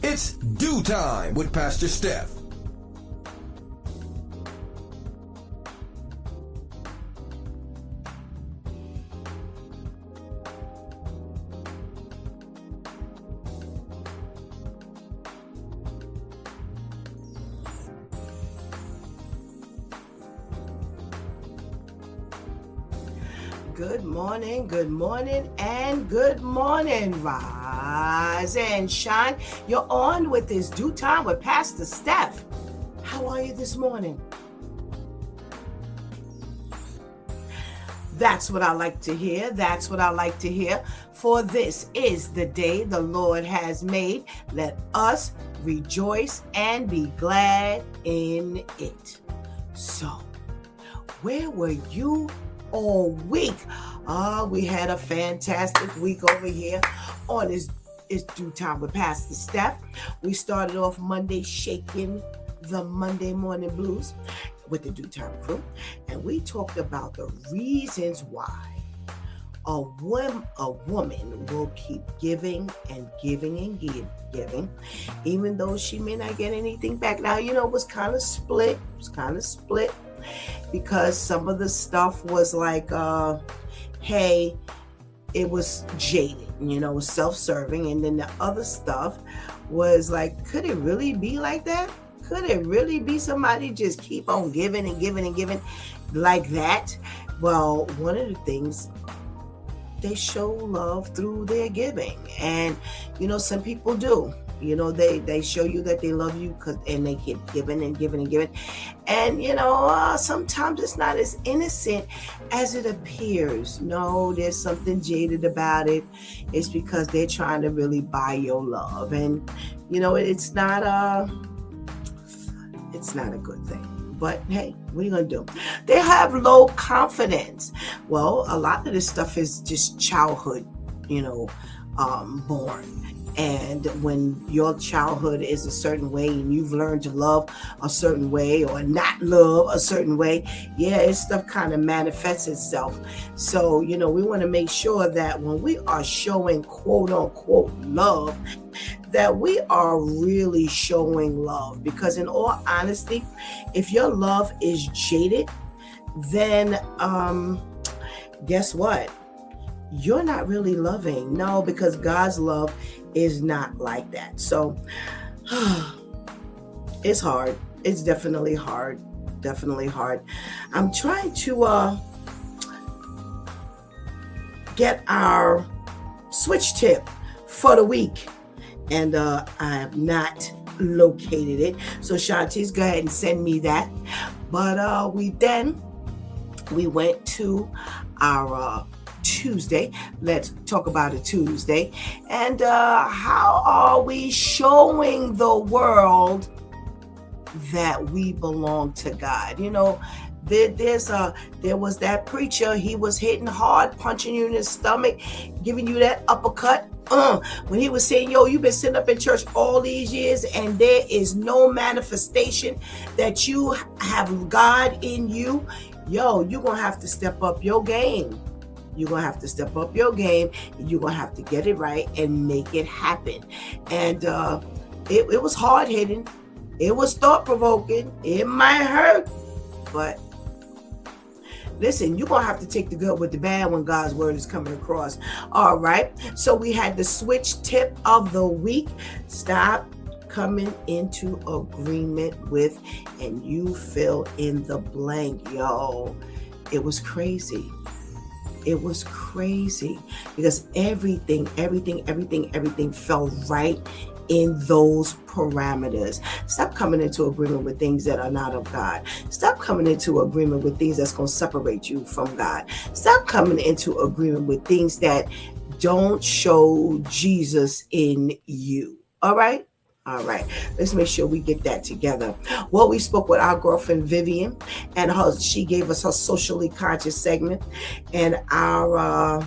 It's Dew Time with Pastor Steph. Good morning, and good morning. Rise and shine. You're on with this Dew Time with Pastor Steph. How are you this morning? That's what I like to hear. That's what I like to hear. For this is the day the Lord has made. Let us rejoice and be glad in it. So, where were you all week? We had a fantastic week over here on this Dew Time with Pastor Steph. We started off Monday shaking the Monday morning blues with the Dew Time crew, and we talked about the reasons why a woman will keep giving and giving and giving, even though she may not get anything back. Now, it was kind of split. Because some of the stuff was like, hey, it was jaded, self-serving. And then the other stuff was like, could it really be like that? Could it really be somebody just keep on giving and giving and giving like that? Well, one of the things, they show love through their giving. And, some people do. They show you that they love you and they keep giving and giving and giving. And, sometimes it's not as innocent as it appears. No, there's something jaded about it. It's because they're trying to really buy your love. And, it's not a good thing. But hey, what are you going to do? They have low confidence. Well, a lot of this stuff is just childhood, born. And when your childhood is a certain way and you've learned to love a certain way or not love a certain way, it's stuff kind of manifests itself. So, we want to make sure that when we are showing quote unquote love, that we are really showing love. Because in all honesty, if your love is jaded, then guess what? You're not really loving. No, because God's love is not like that. So it's hard. It's definitely hard. I'm trying to get our switch tip for the week, and I have not located it. So Shanti's, go ahead and send me that. But we went to our Tuesday. Let's talk about a Tuesday. And how are we showing the world that we belong to God? There was that preacher. He was hitting hard, punching you in the stomach, giving you that uppercut. When he was saying, you've been sitting up in church all these years and there is no manifestation that you have God in you. You're going to have to step up your game. You're going to have to step up your game. You're going to have to get it right and make it happen. And it was hard-hitting. It was thought-provoking. It might hurt. But listen, you're going to have to take the good with the bad when God's word is coming across. All right. So we had the switch tip of the week. Stop coming into agreement with, and you fill in the blank. It was crazy. It was crazy because everything fell right in those parameters. Stop coming into agreement with things that are not of God. Stop coming into agreement with things that's going to separate you from God. Stop coming into agreement with things that don't show Jesus in you. All right. Let's make sure we get that together. Well, we spoke with our girlfriend Vivian, and she gave us her socially conscious segment, and our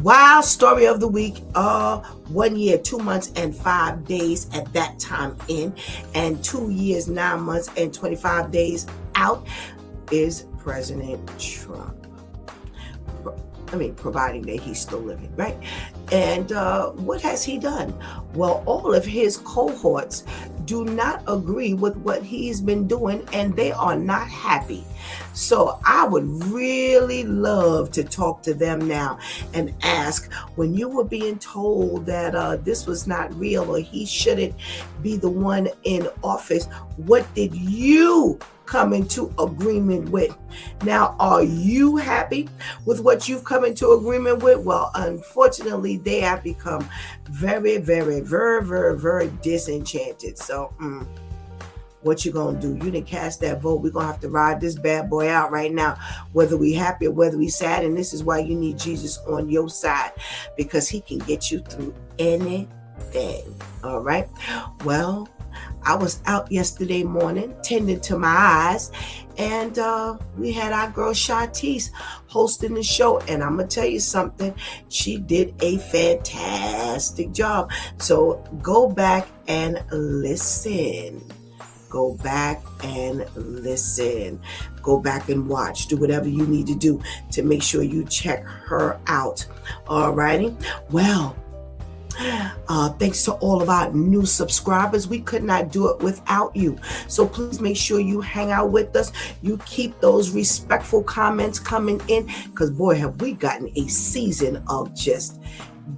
wild story of the week. 1 year, 2 months, and 5 days at that time in, and 2 years, 9 months, and 25 days out is President Trump. I mean, providing that he's still living, right? And what has he done? Well, all of his cohorts do not agree with what he's been doing, and they are not happy. So I would really love to talk to them now and ask, when you were being told that this was not real or he shouldn't be the one in office, what did you come into agreement with? Now, are you happy with what you've come into agreement with? Well, unfortunately, they have become very, very, very, very, very disenchanted. So, what you gonna do? You didn't cast that vote. We're gonna have to ride this bad boy out right now, whether we happy or whether we sad. And this is why you need Jesus on your side, because he can get you through anything. All right. Well, I was out yesterday morning tending to my eyes, and we had our girl Shantice hosting the show. And I'm going to tell you something. She did a fantastic job. So go back and listen. Go back and listen. Go back and watch. Do whatever you need to do to make sure you check her out. All righty. Well, thanks to all of our new subscribers. We could not do it without you. So please make sure you hang out with us. You keep those respectful comments coming in, because boy, have we gotten a season of just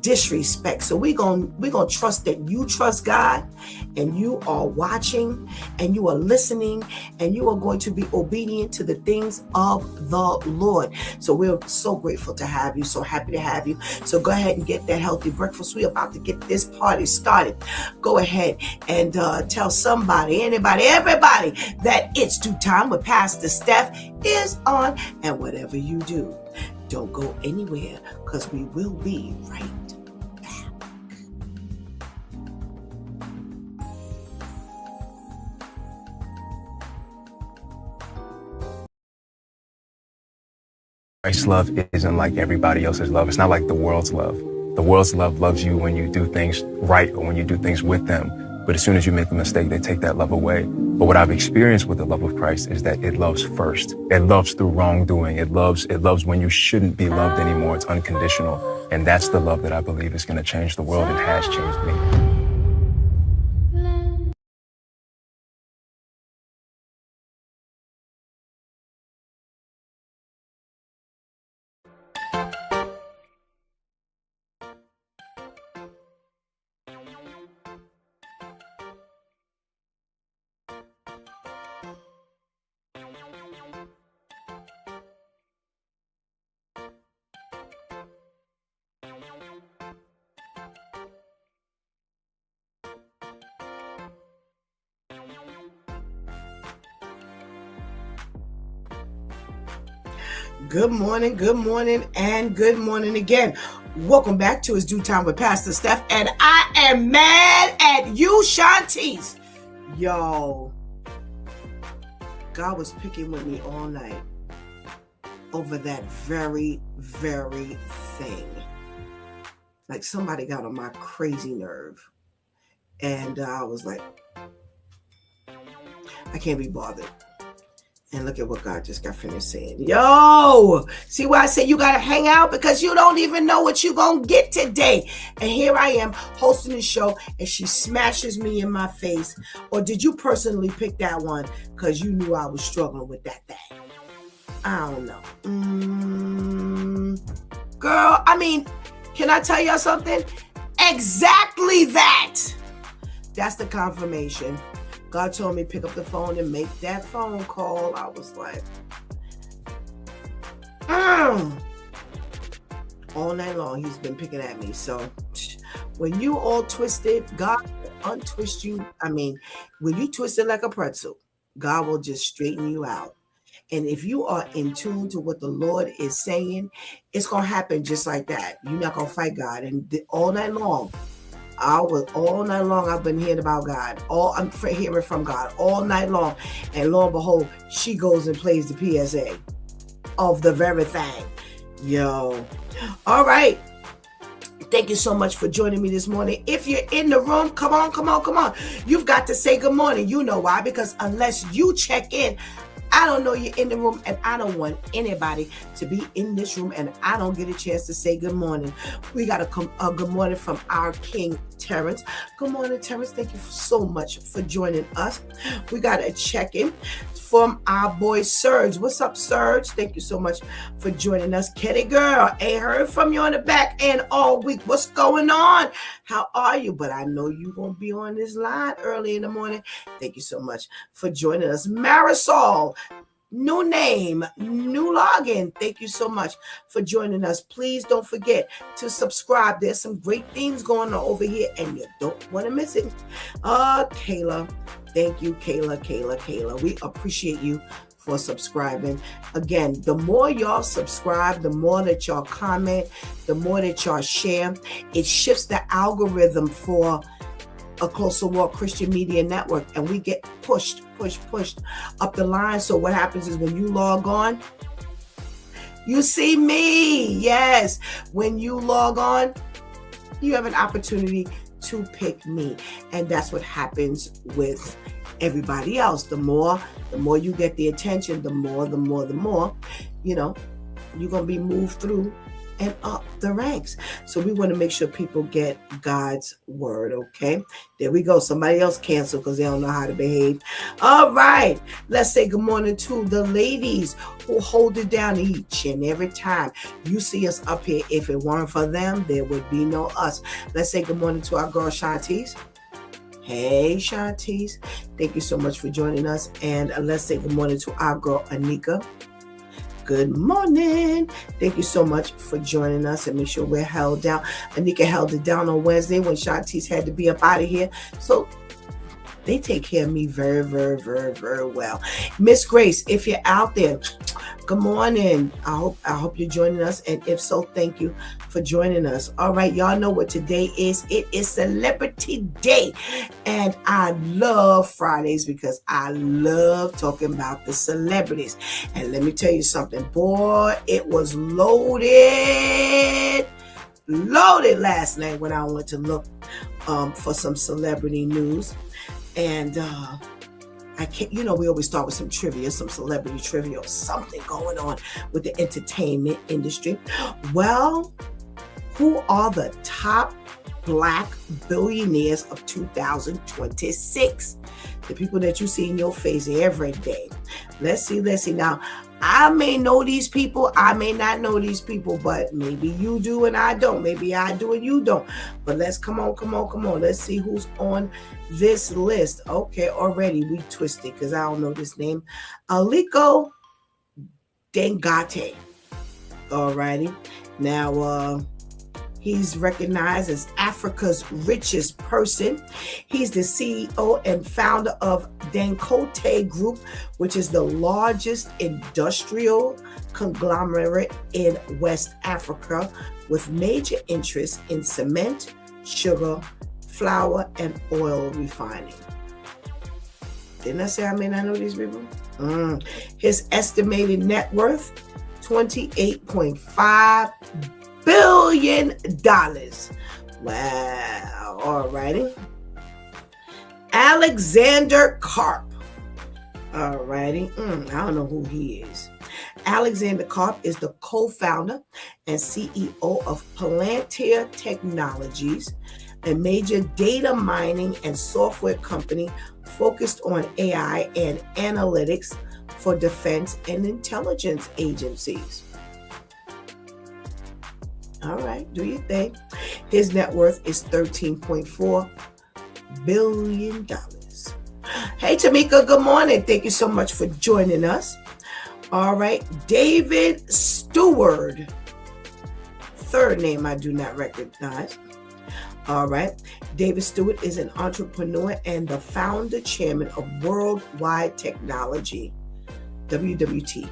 disrespect. So we're gonna trust that you trust God, and you are watching, and you are listening, and you are going to be obedient to the things of the Lord. So we're so grateful to have you, so happy to have you. So go ahead and get that healthy breakfast. We're about to get this party started. Go ahead and tell somebody, anybody, everybody that It's Due Time with Pastor Steph is on. And whatever you do, don't go anywhere, because we will be right back. Christ's love isn't like everybody else's love. It's not like the world's love. The world's love loves you when you do things right or when you do things with them. But as soon as you make a mistake, they take that love away. But what I've experienced with the love of Christ is that it loves first. It loves through wrongdoing. It loves when you shouldn't be loved anymore. It's unconditional. And that's the love that I believe is going to change the world and has changed me. Good morning, and good morning again. Welcome back to It's Due Time with Pastor Steph, and I am mad at you, Shantice. Yo, God was picking with me all night over that very, very thing. Like somebody got on my crazy nerve, and I was like, I can't be bothered. And look at what God just got finished saying. Yo, see why I say you got to hang out? Because you don't even know what you're going to get today. And here I am hosting the show, and she smashes me in my face. Or did you personally pick that one because you knew I was struggling with that thing? I don't know. Girl, I mean, can I tell y'all something? Exactly that. That's the confirmation. God told me pick up the phone and make that phone call. I was like, all night long he's been picking at me. So when you all twisted, God will untwist you. I mean, when you twist it like a pretzel, God will just straighten you out. And if you are in tune to what the Lord is saying, it's going to happen just like that. You're not going to fight God. And all night long, I've been hearing about God. I'm hearing from God all night long. And lo and behold, she goes and plays the PSA of the very thing. Yo. All right. Thank you so much for joining me this morning. If you're in the room, come on. You've got to say good morning. You know why? Because unless you check in, I don't know you're in the room, and I don't want anybody to be in this room and I don't get a chance to say good morning. We got a good morning from our King Terrence. Good morning, Terrence. Thank you so much for joining us. We got a check-in from our boy Serge. What's up, Serge? Thank you so much for joining us. Kitty girl, ain't heard from you on the back end all week. What's going on? How are you? But I know you're going to be on this line early in the morning. Thank you so much for joining us. Marisol, new name, new login. Thank you so much for joining us. Please don't forget to subscribe. There's some great things going on over here and you don't want to miss it. Kayla, thank you, Kayla. We appreciate you for subscribing. Again, the more y'all subscribe, the more that y'all comment, the more that y'all share, it shifts the algorithm for A Closer Walk Christian Media Network, and we get pushed up the line. So what happens is when you log on, you see me. Yes, when you log on, you have an opportunity to pick me, and that's what happens with everybody else. The more you get the attention, the more, you know, you're gonna be moved through and up the ranks. So we want to make sure people get God's word, okay? There we go. Somebody else canceled because they don't know how to behave. All right. Let's say good morning to the ladies who hold it down each and every time you see us up here. If it weren't for them, there would be no us. Let's say good morning to our girl Shantice. Hey, Shantice. Thank you so much for joining us. And let's say good morning to our girl Anika. Good morning. Thank you so much for joining us, and make sure we're held down. Anika held it down on Wednesday when Shantice had to be up out of here. So they take care of me very, very, very, very well. Miss Grace, if you're out there, good morning. I hope you're joining us. And if so, thank you for joining us. All right, y'all know what today is. It is Celebrity Day. And I love Fridays because I love talking about the celebrities. And let me tell you something, boy, it was loaded last night when I went to look for some celebrity news. And I can't, we always start with some trivia, some celebrity trivia, or something going on with the entertainment industry. Well, who are the top Black billionaires of 2026? The people that you see in your face every day. Let's see. Now, I may know these people, I may not know these people, but maybe you do and I don't. Maybe I do and you don't. But let's come on. Let's see who's on this list. Okay, already we twisted because I don't know this name. Aliko Dangote. Alrighty. Now, he's recognized as Africa's richest person. He's the CEO and founder of Dangote Group, which is the largest industrial conglomerate in West Africa with major interests in cement, sugar, flour, and oil refining. Didn't I say I may not know these people? His estimated net worth, $28.5 billion. Wow. All righty. Alexander Karp. All righty. I don't know who he is. Alexander Karp is the co-founder and CEO of Palantir Technologies, a major data mining and software company focused on AI and analytics for defense and intelligence agencies. All right, do your thing. His net worth is $13.4 billion. Hey, Tamika, good morning. Thank you so much for joining us. All right, David Stewart. Third name I do not recognize. All right, David Stewart is an entrepreneur and the founder chairman of Worldwide Technology, WWT.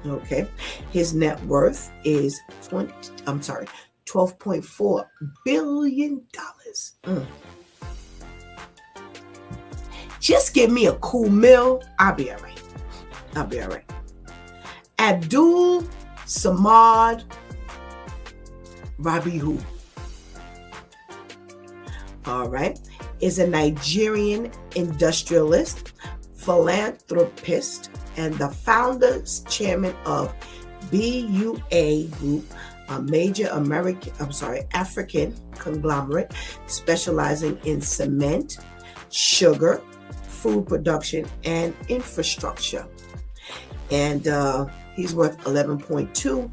Okay, his net worth is $12.4 billion. Just give me a cool meal. I'll be all right. Abdul Samad Rabihu. All right, is a Nigerian industrialist, philanthropist, and the founders chairman of BUA Group, a major African conglomerate specializing in cement, sugar, food production, and infrastructure. And he's worth $11.2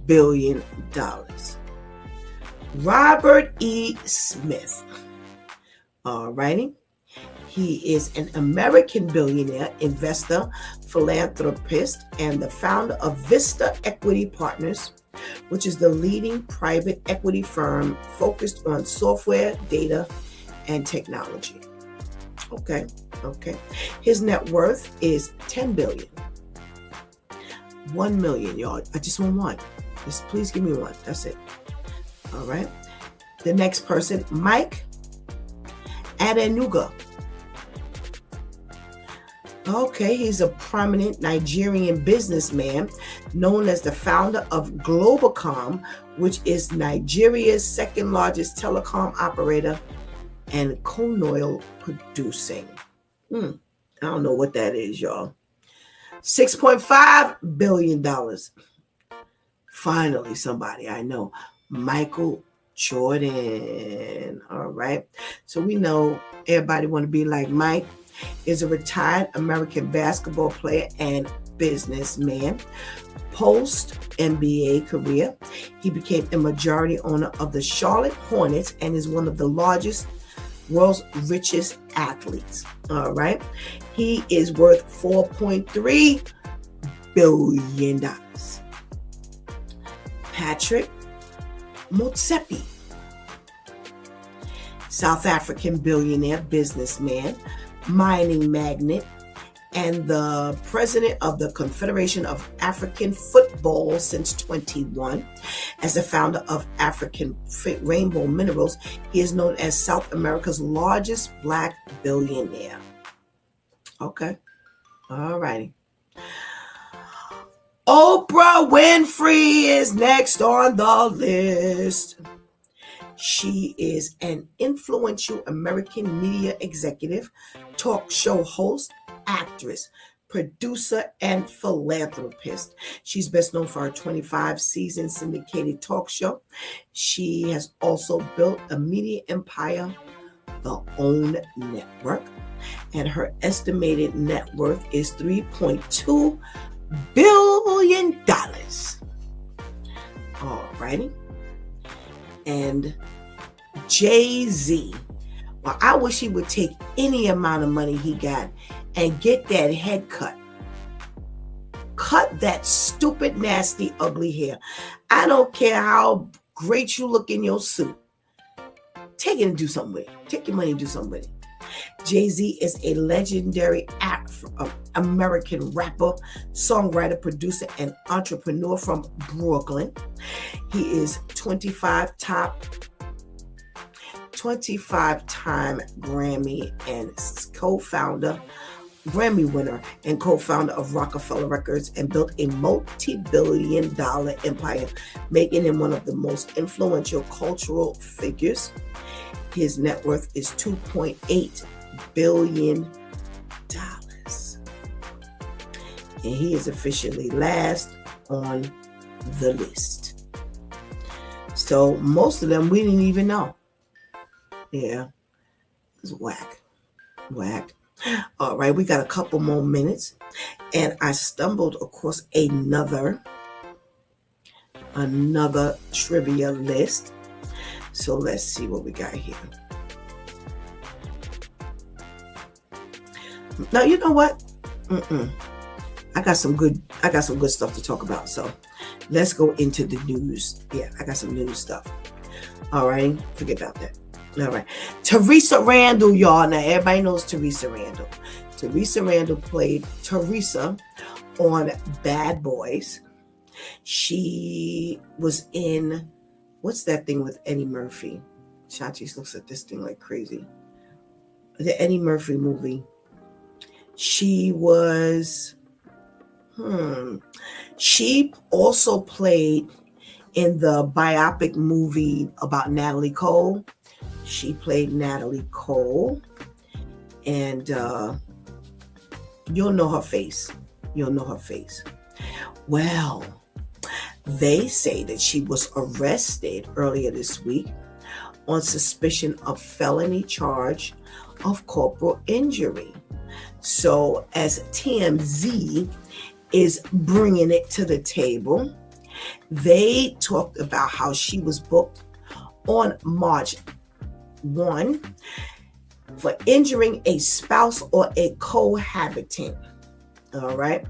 billion. Robert E. Smith. All righty. He is an American billionaire, investor, philanthropist, and the founder of Vista Equity Partners, which is the leading private equity firm focused on software, data, and technology. Okay. His net worth is $10 billion. 1 million, y'all. I just want one. Just please give me one. That's it. All right. The next person, Mike Adenuga. Okay, he's a prominent Nigerian businessman known as the founder of Globacom, which is Nigeria's second largest telecom operator and corn producing. I don't know what that is, y'all. $6.5 billion. Finally, somebody I know. Michael Jordan. All right. So we know everybody want to be like Mike. Is a retired American basketball player and businessman. Post NBA career, he became a majority owner of the Charlotte Hornets and is one of the world's richest athletes. All right. He is worth $4.3 billion. Patrick Motsepe, South African billionaire, businessman, mining magnate, and the president of the Confederation of African Football since 2021. As the founder of African Rainbow Minerals, he is known as South America's largest Black billionaire. Okay. All righty. Oprah Winfrey is next on the list. She is an influential American media executive, talk show host, actress, producer, and philanthropist. She's best known for her 25-season syndicated talk show. She has also built a media empire, the OWN Network, and her estimated net worth is $3.2 billion. All righty. And Jay-Z. Well, I wish he would take any amount of money he got and get that head cut. Cut that stupid, nasty, ugly hair. I don't care how great you look in your suit. Take it and do something with it. Take your money and do something with it. Jay-Z is a legendary American rapper, songwriter, producer, and entrepreneur from Brooklyn. He is 25-time Grammy winner and co-founder of Rockefeller Records, and built a multi-billion-dollar empire, making him one of the most influential cultural figures. His net worth is $2.8 billion. And he is officially last on the list. So most of them we didn't even know. Yeah, it's whack. All right, we got a couple more minutes, and I stumbled across another trivia list. So let's see what we got here. Now, you know what? I got some good stuff to talk about. So let's go into the news. Yeah, I got some news stuff. All right, forget about that. All right, Teresa Randall, y'all. Now everybody knows Teresa Randall. Teresa Randall played Teresa on Bad Boys. She was in, what's that thing with Eddie Murphy? Chachi looks at this thing like crazy. The Eddie Murphy movie. She was, she also played in the biopic movie about Natalie Cole. She played Natalie Cole, and you'll know her face. You'll know her face. Well, they say that she was arrested earlier this week on suspicion of felony charge of corporal injury. So as TMZ is bringing it to the table, they talked about how she was booked on March 1 for injuring a spouse or a cohabitant. All right.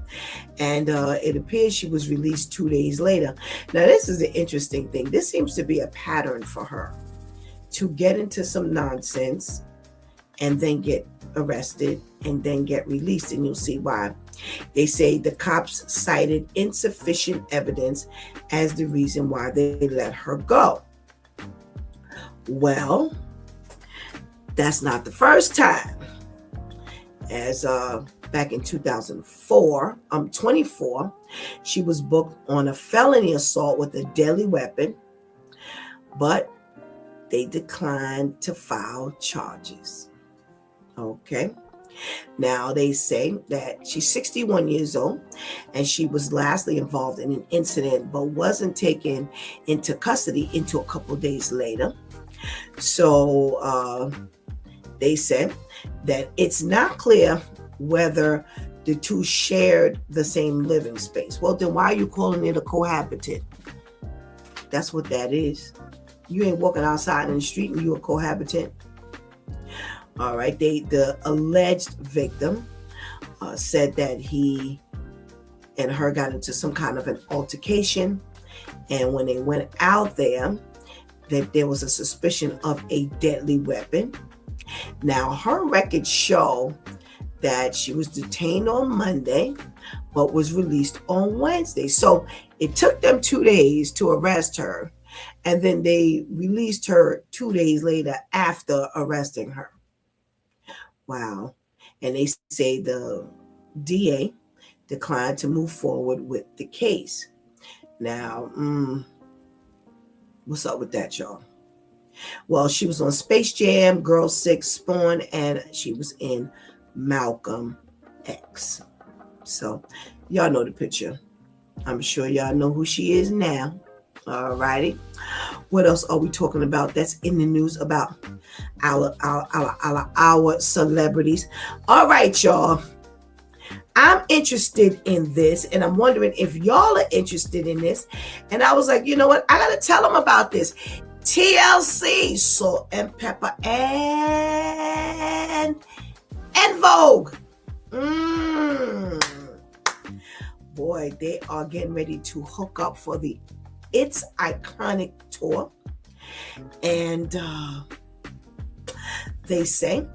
And it appears she was released 2 days later. Now, this is an interesting thing. This seems to be a pattern for her to get into some nonsense and then get arrested and then get released. And you'll see why. They say the cops cited insufficient evidence as the reason why they let her go. Well, that's not the first time. As back in 24, she was booked on a felony assault with a deadly weapon, but they declined to file charges. Okay. Now they say that she's 61 years old and she was lastly involved in an incident but wasn't taken into custody until a couple of days later. So they said that it's not clear whether the two shared the same living space. Well, then why are you calling it a cohabitant? That's what that is. You ain't walking outside in the street and you a cohabitant. All right. The alleged victim said that he and her got into some kind of an altercation. And when they went out there, that there was a suspicion of a deadly weapon. Now, her records show that she was detained on Monday, but was released on Wednesday. So it took them 2 days to arrest her. And then they released her 2 days later after arresting her. Wow. And they say the DA declined to move forward with the case. Now, what's up with that, y'all? Well, she was on Space Jam, Girl 6, Spawn, and she was in Malcolm X. So, y'all know the picture. I'm sure y'all know who she is now. All righty. What else are we talking about that's in the news about our celebrities? All right, y'all. I'm interested in this, and I'm wondering if y'all are interested in this. And I was like, you know what? I got to tell them about this. TLC, Salt and Pepper, and Vogue. Boy, they are getting ready to hook up for the It's Iconic tour. And they say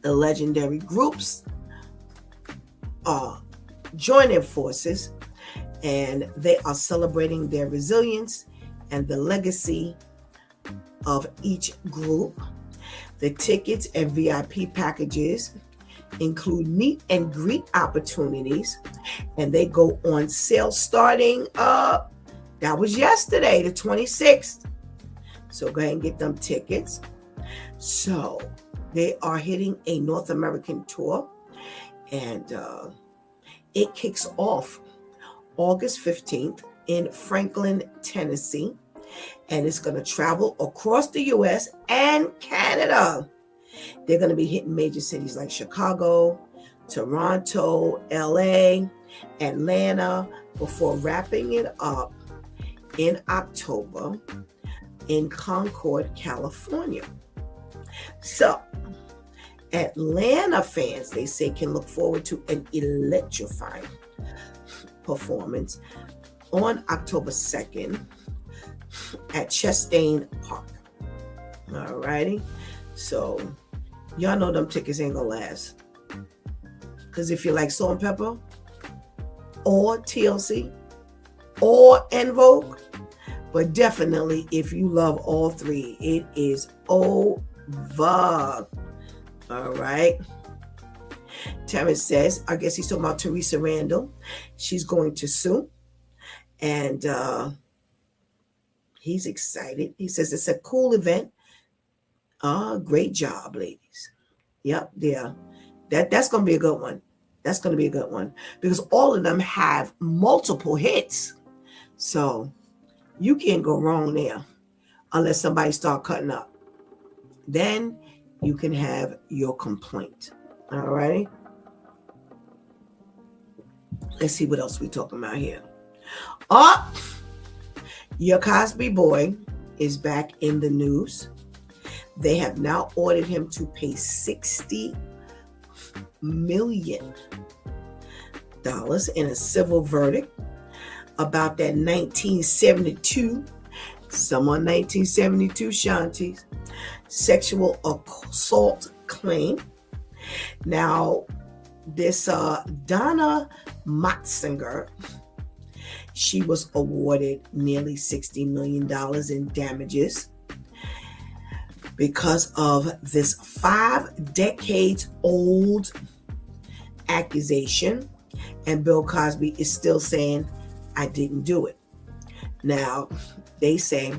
the legendary groups are joining forces, and they are celebrating their resilience and the legacy of each group. The tickets and VIP packages include meet and greet opportunities, and they go on sale starting that was yesterday, the 26th. So go ahead and get them tickets. So they are hitting a North American tour, and it kicks off August 15th in Franklin, Tennessee, and it's going to travel across the U.S. and Canada. They're going to be hitting major cities like Chicago, Toronto, L.A., Atlanta, before wrapping it up in October in Concord, California. So, Atlanta fans, they say, can look forward to an electrifying performance on October 2nd at Chastain Park. All righty. So, y'all know them tickets ain't gonna last. Because if you like Salt and Pepper or TLC or En Vogue, but definitely if you love all three, it is over. All right. Terrence says, I guess he's talking about Teresa Randall. She's going to sue. And he's excited. He says it's a cool event. Great job, ladies. Yep, yeah. That's going to be a good one. That's going to be a good one because all of them have multiple hits. So you can't go wrong there unless somebody start cutting up. Then you can have your complaint. All right. Let's see what else we're talking about here. Your Cosby boy is back in the news. They have now ordered him to pay $60 million in a civil verdict about that 1972, someone 1972 Shanti's sexual assault claim. Now, this Donna Matzinger, she was awarded nearly $60 million in damages because of this 5 decades old accusation. And Bill Cosby is still saying, I didn't do it. Now, they say,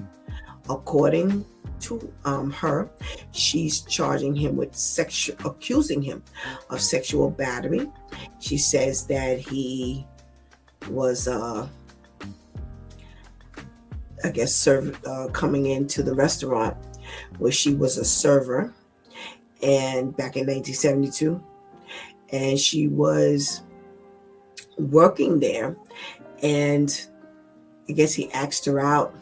according to her, she's charging him with accusing him of sexual battery. She says that he was, coming into the restaurant where she was a server, and back in 1972, and she was working there, and I guess he asked her out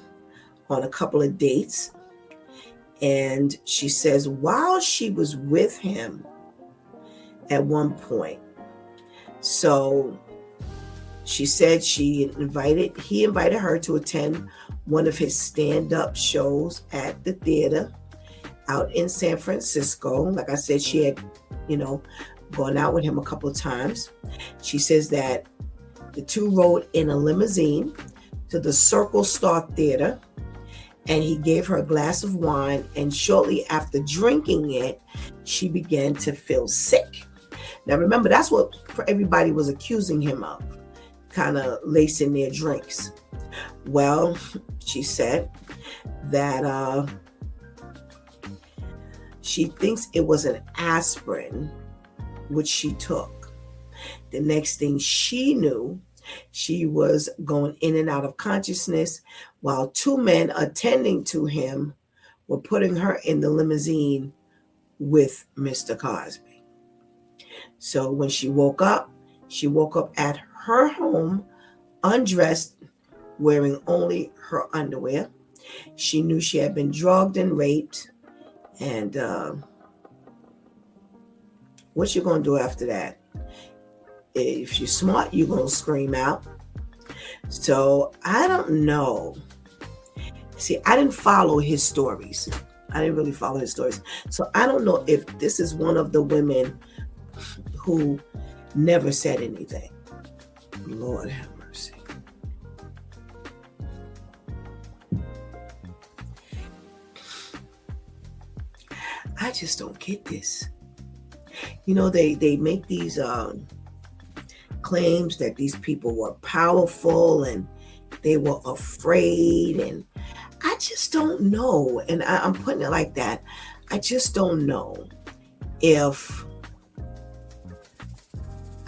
on a couple of dates, and she says while she was with him at one point, so she said he invited her to attend one of his stand-up shows at the theater out in San Francisco. Like I said, she had, gone out with him a couple of times. She says that the two rode in a limousine to the Circle Star Theater, and he gave her a glass of wine, and shortly after drinking it, she began to feel sick. Now remember, that's what everybody was accusing him of, kind of lacing their drinks. Well, she said that she thinks it was an aspirin which she took. The next thing she knew, she was going in and out of consciousness while 2 men attending to him were putting her in the limousine with Mr. Cosby. So when she woke up at her home, undressed, wearing only her underwear. She knew she had been drugged and raped. And what you going to do after that? If you're smart, you're going to scream out. So I don't know. See, I didn't follow his stories. I didn't really follow his stories. So I don't know if this is one of the women who never said anything. Lord have mercy. I just don't get this. They make these claims that these people were powerful and they were afraid, and I just don't know. And I'm putting it like that. I just don't know if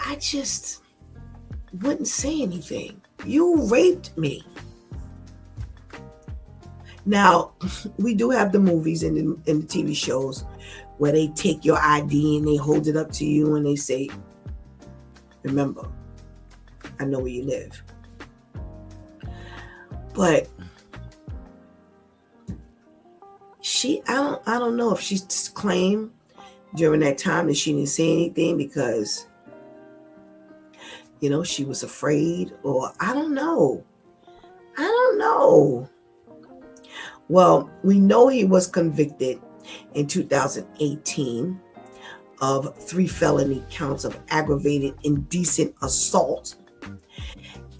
I just wouldn't say anything. You raped me. Now, we do have the movies and the TV shows where they take your ID and they hold it up to you and they say, remember, I know where you live. But I don't know if she just claimed during that time that she didn't say anything because, she was afraid, or I don't know. Well, we know he was convicted in 2018 of 3 felony counts of aggravated indecent assault.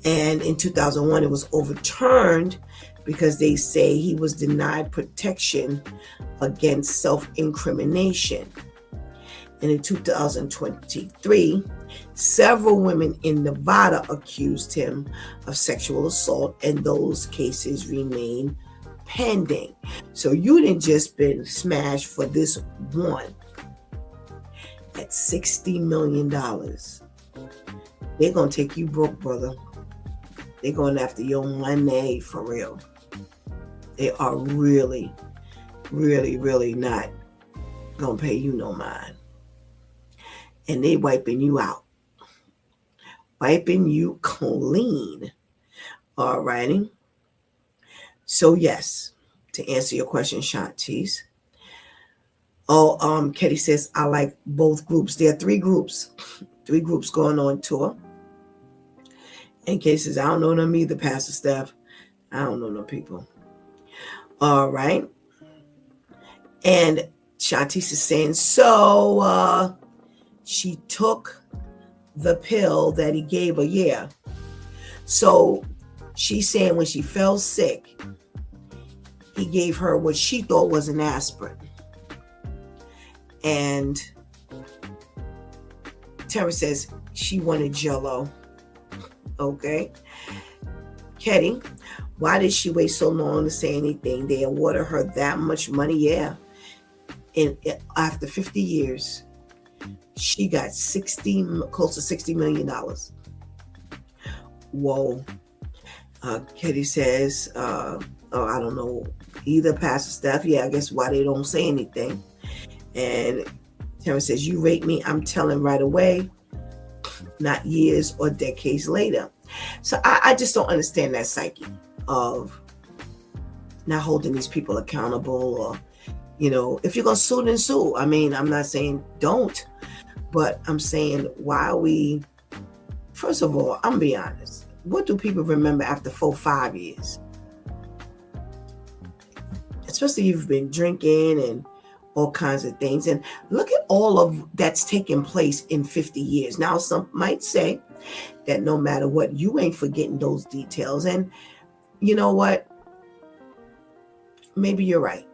And in 2001, it was overturned because they say he was denied protection against self-incrimination. And in 2023, several women in Nevada accused him of sexual assault, and those cases remain pending. So you didn't just been smashed for this one at $60 million. They're going to take you broke, brother. They're going after your money for real. They are really, really, really not going to pay you no mind. And they wiping you out. Wiping you clean. All righty. So yes, to answer your question, Shantice. Oh, Ketty says, I like both groups. There are three groups going on tour. And Ketty says, I don't know them either, Pastor Steph. I don't know them people. All right. And Shantice is saying, so she took the pill that he gave her, yeah. So she's saying when she fell sick, he gave her what she thought was an aspirin. And Tara says she wanted Jell-O. Okay. Ketty, why did she wait so long to say anything? They awarded her that much money, yeah. And after 50 years, she got close to $60 million. Whoa. Ketty says, I don't know either, Pastor Steph. Yeah, I guess why they don't say anything. And Tara says, you rate me, I'm telling right away, not years or decades later. So I just don't understand that psyche of not holding these people accountable, or, if you're going to sue, then sue. I mean, I'm not saying don't, but I'm saying, why are we, first of all, I'm going to be honest. What do people remember after 4-5 years? Especially if you've been drinking and all kinds of things. And look at all of that's taken place in 50 years. Now, some might say that no matter what, you ain't forgetting those details. And you know what? Maybe you're right.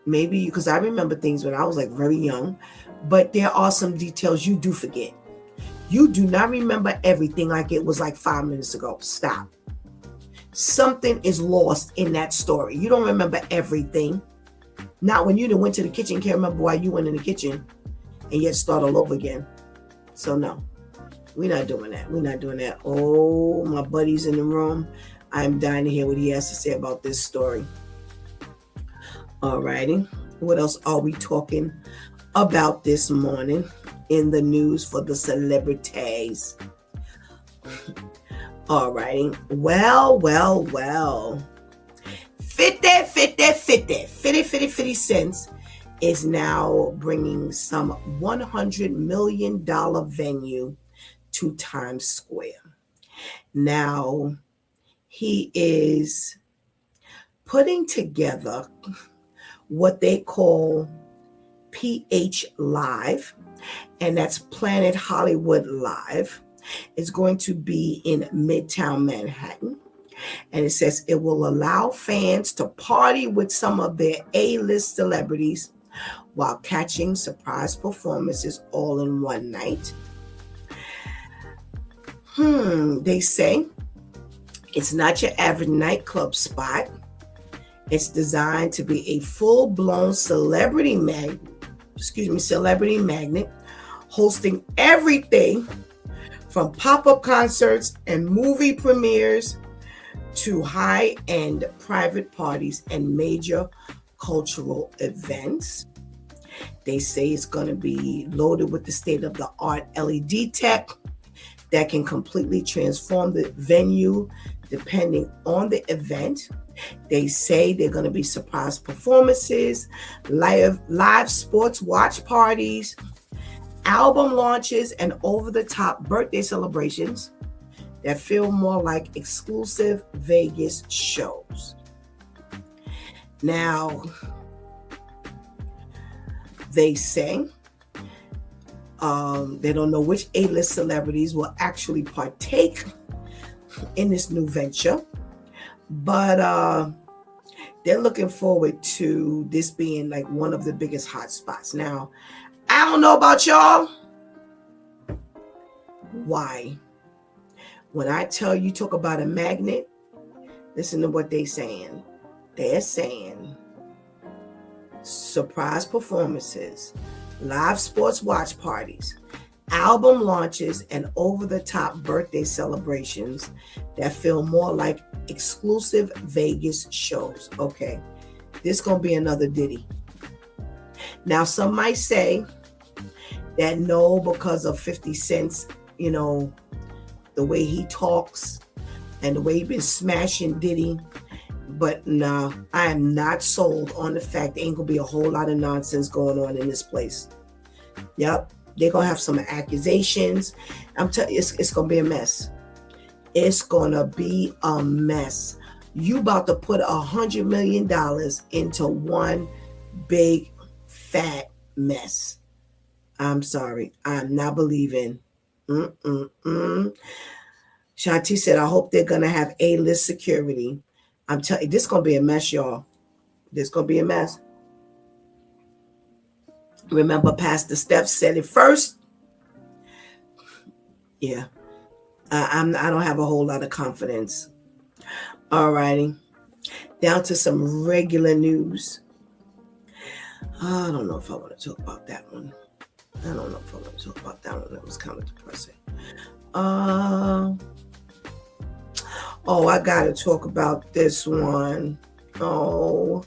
Maybe because I remember things when I was like very young, but there are some details you do forget. You do not remember everything like it was like 5 minutes ago. Stop. Something is lost in that story. You don't remember everything. Not when you went to the kitchen, can't remember why you went in the kitchen and yet start all over again. So no, we're not doing that. We're not doing that. Oh, my buddy's in the room. I'm dying to hear what he has to say about this story. All righty. What else are we talking about this morning in the news for the celebrities? All righty. Well. 50 cents is now bringing some $100 million venue to Times Square. Now, he is putting together what they call PH Live, and that's Planet Hollywood Live. It's going to be in Midtown Manhattan. And it says it will allow fans to party with some of their A-list celebrities while catching surprise performances all in one night. They say it's not your average nightclub spot. It's designed to be a full-blown celebrity magnet, hosting everything from pop-up concerts and movie premieres to high-end private parties and major cultural events. They say it's going to be loaded with the state-of-the-art LED tech that can completely transform the venue depending on the event. They say they're going to be surprise performances, live sports watch parties, album launches, and over-the-top birthday celebrations that feel more like exclusive Vegas shows. Now, they say they don't know which A-list celebrities will actually partake in this new venture, but they're looking forward to this being like one of the biggest hot spots. Now, I don't know about y'all. Why? When I tell you, talk about a magnet, listen to what they're saying. They're saying surprise performances, live sports watch parties, album launches, and over-the-top birthday celebrations that feel more like exclusive Vegas shows. Okay, this gonna be another Diddy. Now, some might say that no, because of 50 Cent's, the way he talks and the way he been smashing Diddy. But nah, I am not sold on the fact there ain't gonna be a whole lot of nonsense going on in this place. Yep, they're gonna have some accusations. I'm telling you, it's gonna be a mess. It's gonna be a mess. You about to put $100 million into one big fat mess. I'm sorry, I'm not believing. Shanti said, I hope they're gonna have A-list security. I'm telling you, this is gonna be a mess, y'all. This is gonna be a mess. Remember, Pastor Steph said it first. Yeah, I don't have a whole lot of confidence. All righty, down to some regular news. I don't know if I want to talk about that one. That was kind of depressing. Oh, I got to talk about this one. Oh,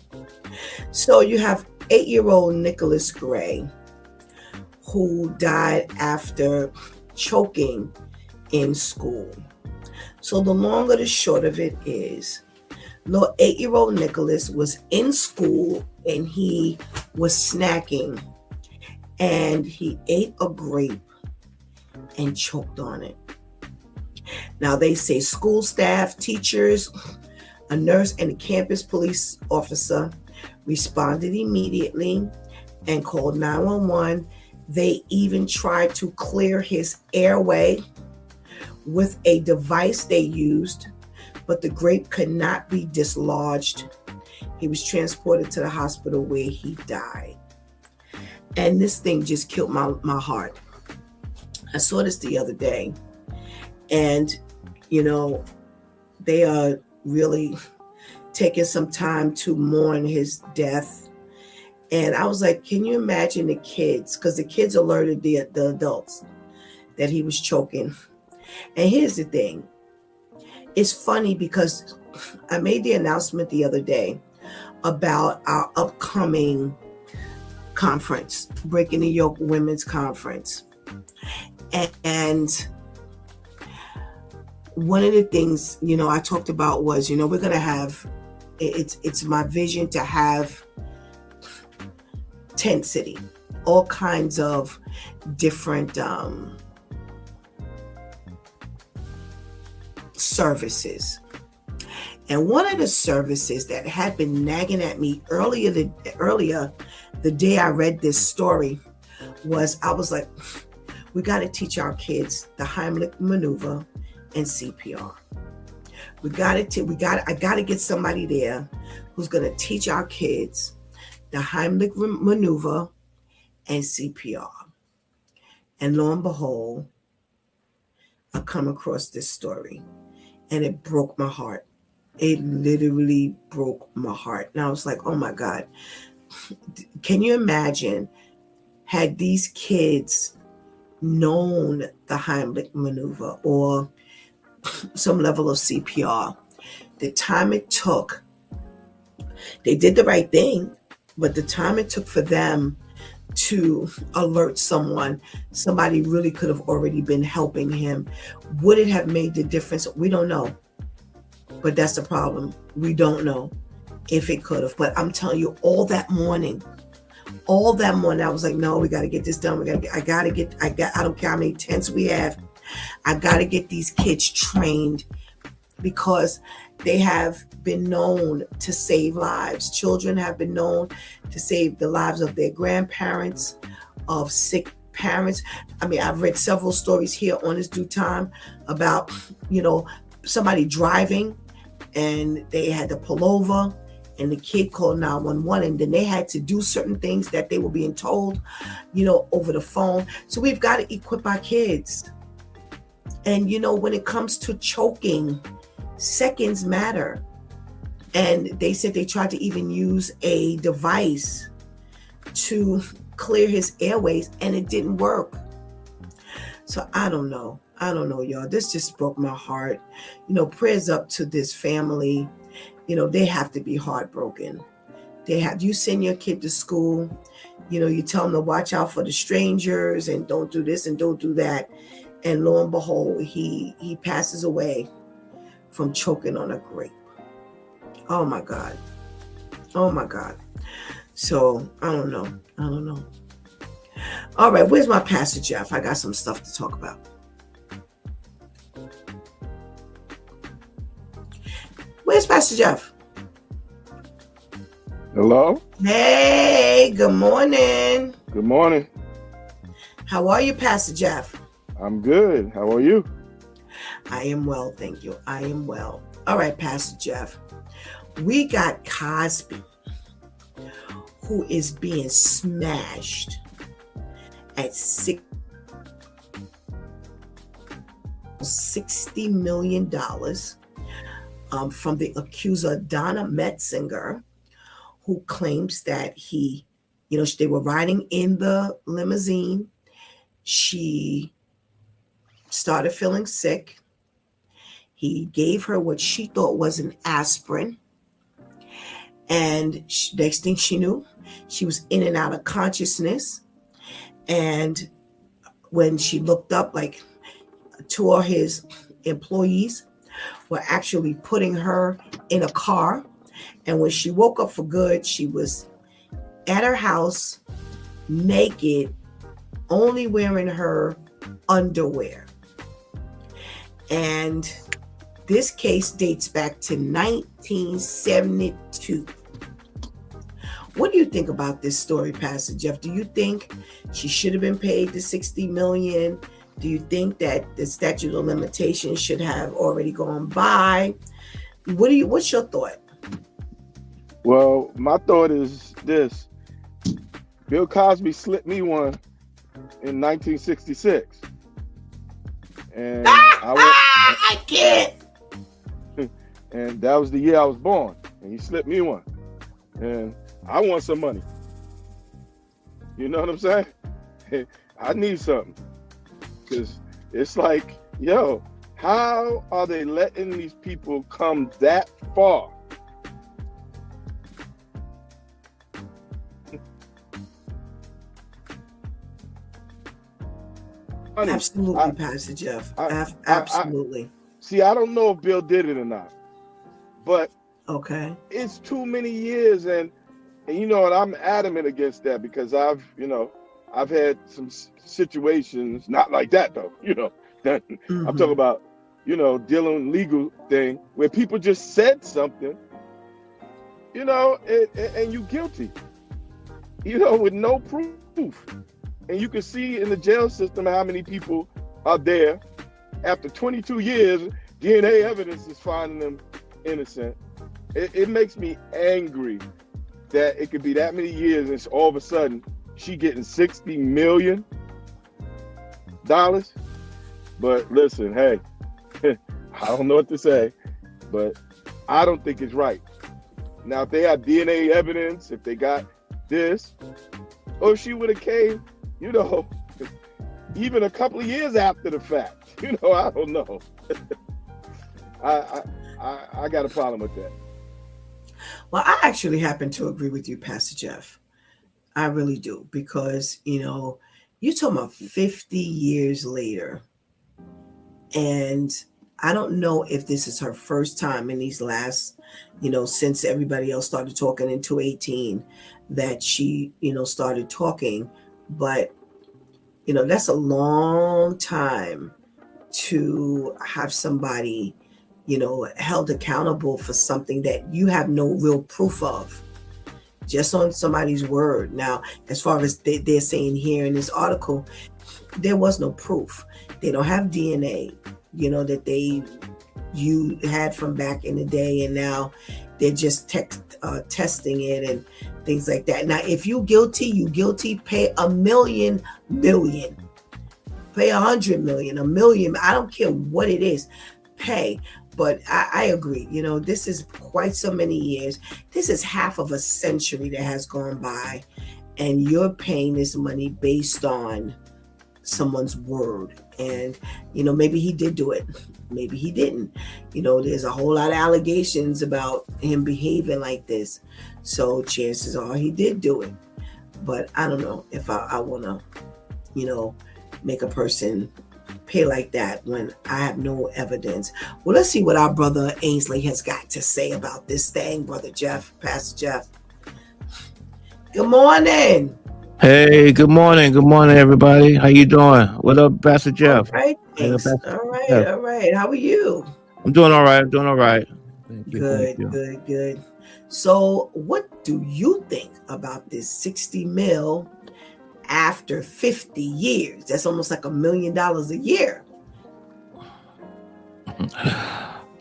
so you have 8-year-old Nicholas Gray, who died after choking in school. So the long or the short of it is, little 8-year-old Nicholas was in school and he was snacking, and he ate a grape and choked on it. Now they say school staff, teachers, a nurse, and a campus police officer responded immediately and called 911. They even tried to clear his airway with a device they used, but the grape could not be dislodged. He was transported to the hospital where he died. And this thing just killed my heart. I saw this the other day, and they are really taking some time to mourn his death. And I was like, can you imagine the kids? Because the kids alerted the adults that he was choking. And here's the thing. It's funny because I made the announcement the other day about our upcoming conference, Breaking the Yoke Women's Conference. And one of the things, I talked about was, we're going to have, it's my vision to have tent city, all kinds of different services. And one of the services that had been nagging at me earlier the day I read this story was, I was like, we got to teach our kids the Heimlich maneuver and CPR. I got to get somebody there who's going to teach our kids the Heimlich maneuver and CPR. And lo and behold, I come across this story, and it broke my heart. It literally broke my heart. And I was like, oh my God, can you imagine had these kids known the Heimlich maneuver or some level of CPR, the time it took, they did the right thing, but the time it took for them to alert somebody really could have already been helping him. Would it have made the difference? We don't know. But that's the problem. We don't know if it could have. But I'm telling you, all that morning, I was like, no, we got to get this done. I don't care how many tents we have. I got to get these kids trained, because they have been known to save lives. Children have been known to save the lives of their grandparents, of sick parents. I mean, I've read several stories here on this Due Time about, somebody driving and they had to pull over and the kid called 911, and then they had to do certain things that they were being told, over the phone. So we've got to equip our kids. And, when it comes to choking, seconds matter. And they said they tried to even use a device to clear his airways, and it didn't work. So I don't know. Y'all. This just broke my heart. Prayers up to this family. They have to be heartbroken. You send your kid to school, you tell them to watch out for the strangers and don't do this and don't do that. And lo and behold, he passes away from choking on a grape. Oh my God. So I don't know. All right, where's my Pastor Jeff? I got some stuff to talk about. Where's Pastor Jeff? Hello? Hey, good morning. Good morning. How are you, Pastor Jeff? I'm good. How are you? I am well, thank you. I am well. All right, Pastor Jeff. We got Cosby, who is being smashed at $60 million from the accuser Donna Metzinger, who claims that they were riding in the limousine. She started feeling sick. He gave her what she thought was an aspirin. And next thing she knew, she was in and out of consciousness. And when she looked up, like, two of his employees were actually putting her in a car. And when she woke up for good, she was at her house, naked, only wearing her underwear. And this case dates back to 1972. What do you think about this story, Pastor Jeff? Do you think she should have been paid the $60 million? Do you think that the statute of limitations should have already gone by? What's your thought? Well, my thought is this. Bill Cosby slipped me one in 1966. And I can't. And that was the year I was born. And he slipped me one. And I want some money. You know what I'm saying? I need something. Because it's like, yo, how are they letting these people come that far? Absolutely, Pastor Jeff. Absolutely. See, I don't know if Bill did it or not. But okay, it's too many years, and you know, and I'm adamant against that because I've had some situations, not like that though, that I'm talking about, dealing legal thing where people just said something, and you guilty, with no proof. And you can see in the jail system how many people are there after 22 years, DNA evidence is finding them innocent. It makes me angry that it could be that many years and all of a sudden she getting $60 million. But listen, hey, I don't know what to say, but I don't think it's right. Now, if they have DNA evidence, if they got this, or if she would have came, even a couple of years after the fact, I don't know. I got a problem with that. Well, I actually happen to agree with you, Pastor Jeff. I really do, because, you're talking about 50 years later. And I don't know if this is her first time in these last, since everybody else started talking in 2018 that she, started talking. But, that's a long time to have somebody, held accountable for something that you have no real proof of, just on somebody's word. Now, as far as they're saying here in this article, there was no proof. They don't have DNA, that you had from back in the day, and now they're just testing it and things like that. Now, if you guilty, pay $1 million, pay $100 million, $1 million. I don't care what it is, pay. But I agree, this is quite so many years. This is half of a century that has gone by, and you're paying this money based on someone's word. And, maybe he did do it. Maybe he didn't. There's a whole lot of allegations about him behaving like this. So chances are he did do it. But I don't know if I want to, make a person pay like that when I have no evidence. Well, let's see what our brother Ainsley has got to say about this thing, Brother Jeff, Pastor Jeff. Good morning. Hey, good morning. Good morning, everybody. How you doing? What up, Pastor Jeff? All right, Hey, thanks. Pastor All right, Jeff. all right. How are you? I'm doing all right. I'm doing all right. Thank you. Thank Good, you. good. So what do you think about this 60 mil after 50 years? That's almost like $1 million a year.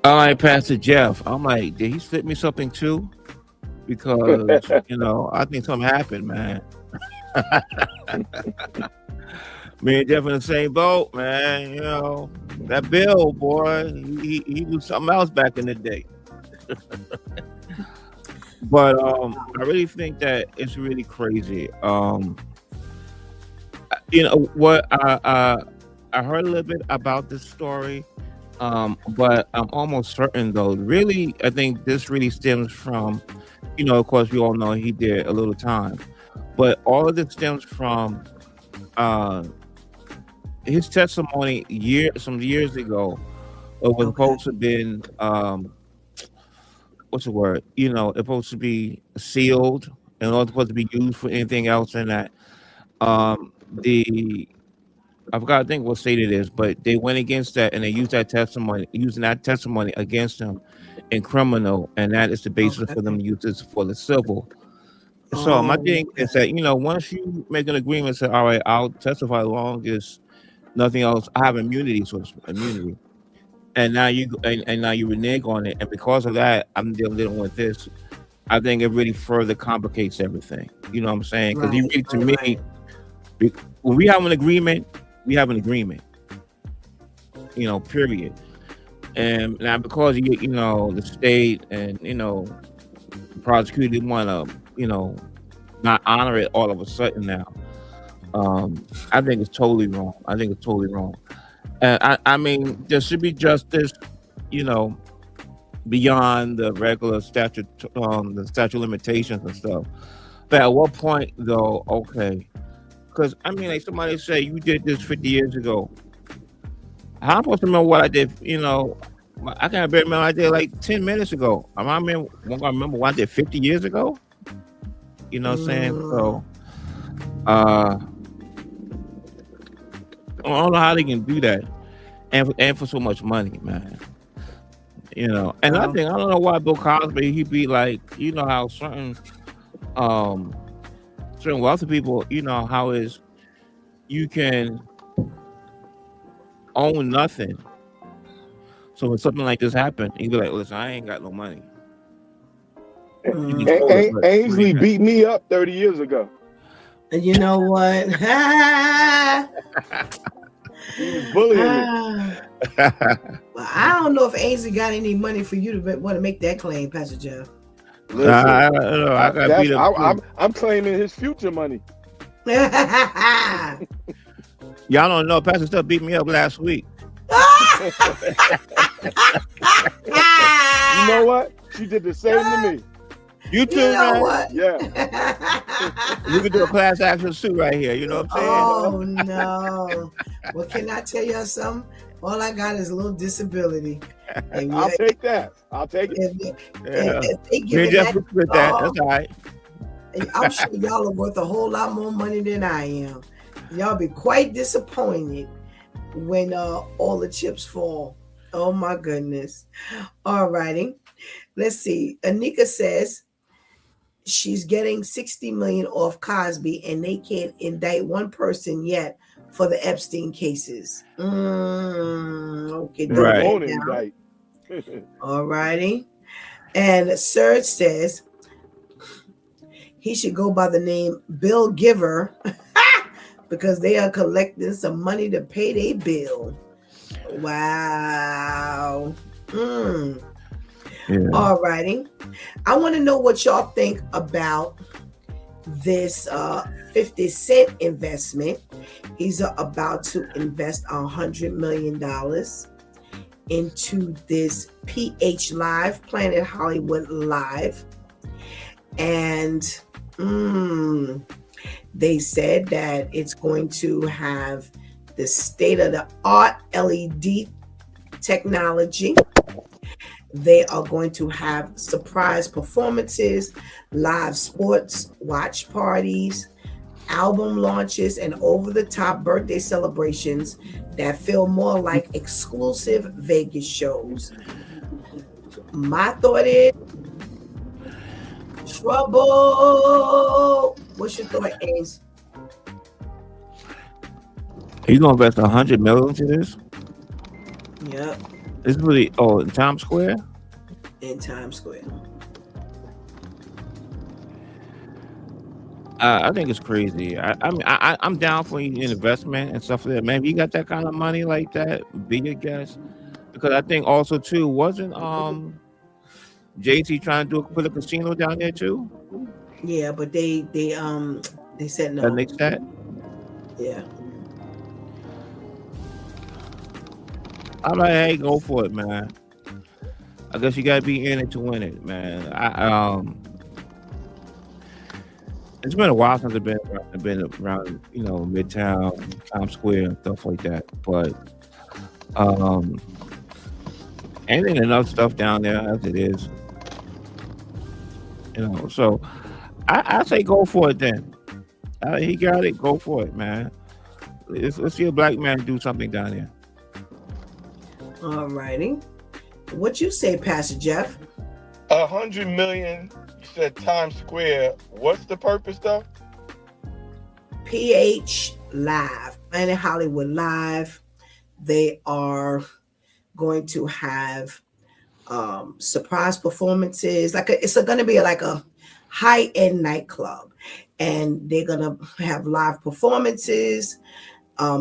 All right, Pastor Jeff. I'm like, did he slip me something too? Because, I think something happened, man. Me and Jeff in the same boat, man. That Bill, boy, he was something else back in the day. But I really think that it's really crazy. What I heard a little bit about this story, but I'm almost certain though. Really, I think this really stems from, of course, we all know he did a little time, but all of this stems from his testimony some years ago. It was supposed to have been what's the word? It's supposed to be sealed and not supposed to be used for anything else than that. The I forgot, I think what state it is, but they went against that and they using that testimony against him in criminal, and that is the basis for them to use this for the civil. So my thing is that once you make an agreement, say, all right, I'll testify as long as nothing else. I have immunity, immunity, and now now you renege on it, and because of that, I'm dealing with this. I think it really further complicates everything. You know what I'm saying? Because you read to me, when we have an agreement, we have an agreement. Period. And now because the state and the prosecutor want to not honor it all of a sudden now. I think it's totally wrong. And I mean, there should be justice, beyond the regular statute, the statute of limitations and stuff. But at what point, though, okay? Because, I mean, like somebody say, you did this 50 years ago. How am I supposed to remember what I did, I can't remember what I did like 10 minutes ago. I'm going to remember what I did 50 years ago? You know what I'm saying? So, I don't know how they can do that. And for so much money, man. And I think, I don't know why Bill Cosby, he'd be like, how certain wealthy people, how is you can own nothing. So when something like this happened, you'd be like, listen, I ain't got no money. Ainsley beat me up 30 years ago. And you know what? He was bullying me. Well, I don't know if Ainsley got any money for you to want to make that claim, Pastor Jeff. Listen, I got beat up. I'm claiming his future money. Y'all don't know, Pastor Steph beat me up last week. You know what? She did the same to me. You too, man. What? Yeah. We could do a class action suit right here. You know what I'm Oh saying? no. Well, can I tell you something? All I got is a little disability. And I'll take that. I'll take it. If they give Me it just with that. That's all right. I'm sure y'all are worth a whole lot more money than I am. Y'all be quite disappointed when all the chips fall. Oh my goodness. All righty. Let's see. Anika says she's getting $60 million off Cosby and they can't indict one person yet for the Epstein cases. Okay. Right. Won't indict. All righty. And Serge says he should go by the name Bill Giver because they are collecting some money to pay their bill. Wow. Yeah. All righty. I want to know what y'all think about this 50 Cent investment. He's about to invest $100 million into this PH Live, Planet Hollywood Live. And they said that it's going to have the state-of-the-art LED technology. They are going to have surprise performances, live sports watch parties, album launches, and over-the-top birthday celebrations that feel more like exclusive Vegas shows. My thought is trouble. What's your thought, Ace? Are you gonna invest $100 million into this? Yep, This is really in Times Square. in Times Square. I think it's crazy. I'm down for an investment and stuff like that. Man, if you got that kind of money like that, be a guest. Because I think also too, wasn't JT trying to put a casino down there too? Yeah, but they said That no. makes that. Yeah. I'm like, hey, go for it, man. I guess you gotta be in it to win it, man. It's been a while since I've been around, Midtown, Times Square, and stuff like that. But ain't enough stuff down there as it is, So I say go for it then. He got it. Go for it, man. Let's see a black man do something down there. All righty. What you say, Pastor Jeff? $100 million. You said Times Square. What's the purpose though? PH Live, Planet Hollywood Live. They are going to have surprise performances. It's going to be like a high-end nightclub, and they're going to have live performances,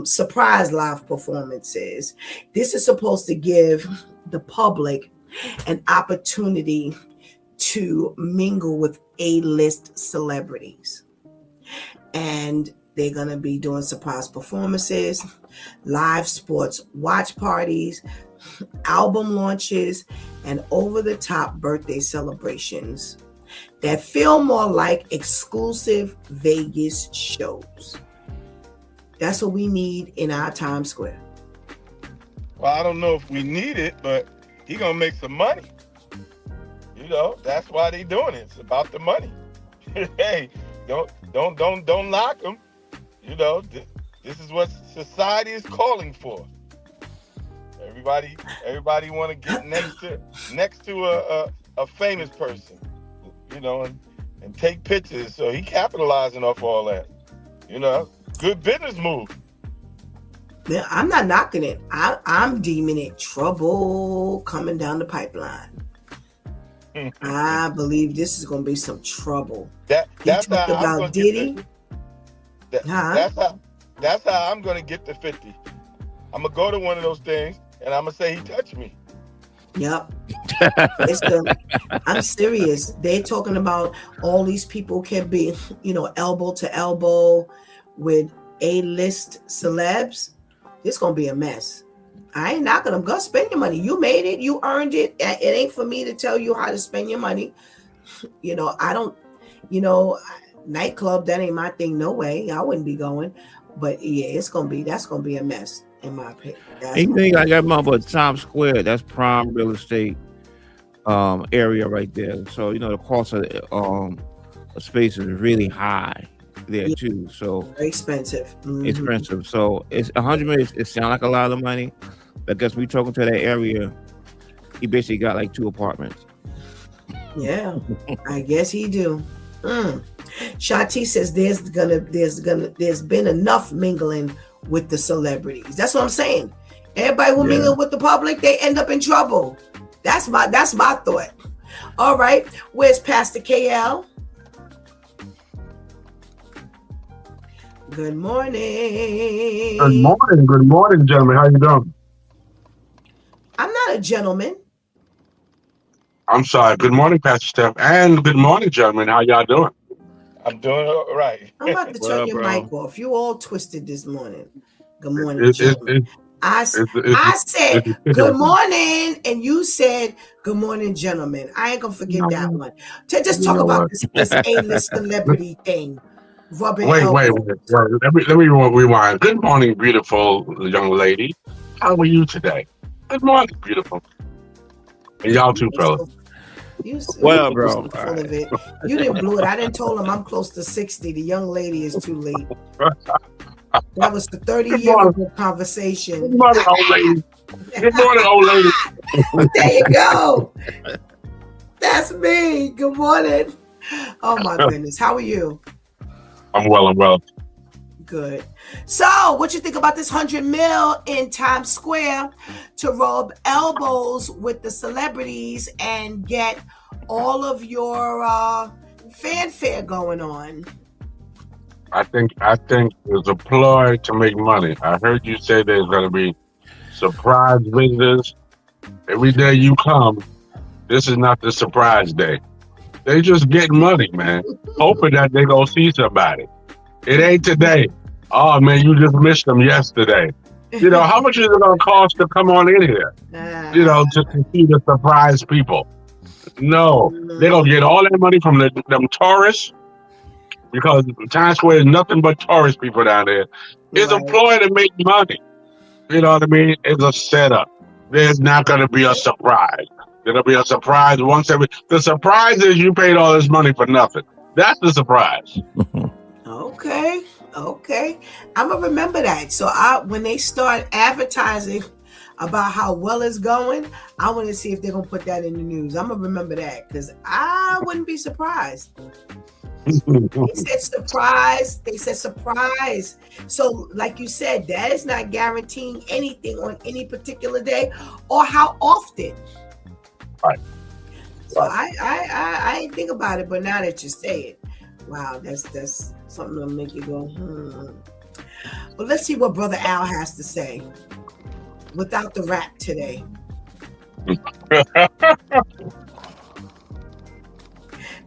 surprise live performances. This is supposed to give the public an opportunity to mingle with A-list celebrities. And they're going to be doing surprise performances, live sports watch parties, album launches, and over-the-top birthday celebrations that feel more like exclusive Vegas shows. That's what we need in our Times Square. Well, I don't know if we need it, but he gonna make some money. That's why they doing it. It's about the money. Hey, don't knock him. This is what society is calling for. Everybody want to get next to a famous person, and take pictures. So he capitalizing off all that. Good business move. Yeah, I'm not knocking it. I'm deeming it trouble coming down the pipeline. I believe this is going to be some trouble. That's talked how about I'm Diddy. That's how I'm going to get to 50. I'm going to go to one of those things, and I'm going to say he touched me. Yep. I'm serious. They're talking about all these people can be, elbow to elbow with A-list celebs. It's going to be a mess. I ain't knocking them. Go spend your money. You made it. You earned it. It ain't for me to tell you how to spend your money. I don't, nightclub, that ain't my thing. No way. I wouldn't be going. But yeah, that's going to be a mess in my opinion. You think I got remember Times Square? That's prime real estate area right there. So the cost of space is really high there too. So very expensive. Mm-hmm. Expensive. So it's $100 million. It sounds like a lot of money. But guess we talking to that area, he basically got like 2 apartments. Yeah, I guess he do. Shati says there's been enough mingling with the celebrities. That's what I'm saying. Everybody will mingle with the public, they end up in trouble. That's my thought. All right, where's Pastor KL? Good morning. Good morning, gentlemen. How you doing? I'm not a gentleman. I'm sorry. Good morning, Pastor Steph, and good morning, gentlemen. How y'all doing? I'm doing all right. I'm about to What turn up, your bro? mic off. You all twisted this morning. Good morning, It, it, gentlemen. it, I said good morning, and you said good morning, gentlemen. I ain't gonna forget that one. To just You talk know about what? this A-list celebrity thing, rubbing Wait. elbows. Let me rewind. Good morning, beautiful young lady. How are you today? Good morning, beautiful. And y'all too, fellas. What You up, were bro? so full of it. You didn't blow it. I didn't told him I'm close to 60. The young lady is too late. That was the 30-year ago Good conversation. morning, old lady. Good morning, old lady. There you go. That's me. Good morning. Oh my goodness. How are you? I'm well. Good. So, what you think about this 100 mil in Times Square to rub elbows with the celebrities and get all of your fanfare going on? I think it's a ploy to make money. I heard you say there's going to be surprise visitors. Every day you come, this is not the surprise day. They just getting money, man. Hoping that they gonna see somebody. It ain't today. Oh man, you just missed them yesterday. You know, how much is it gonna cost to come on in here? You know, just to see the surprise people. No, they're gonna get all that money from them tourists because Times Square is nothing but tourist people down there. It's a ploy to make money. You know what I mean? It's a setup. There's not gonna be a surprise. There'll be a surprise once every. The surprise is you paid all this money for nothing. That's the surprise. Okay. I'm gonna remember that. So when they start advertising about how well it's going, I want to see if they're gonna put that in the news. I'm gonna remember that because I wouldn't be surprised. They said surprise. So, like you said, that is not guaranteeing anything on any particular day or how often. Right. So I didn't think about it, but now that you say it, wow, that's something that'll make you go, But let's see what Brother Al has to say without the rap today.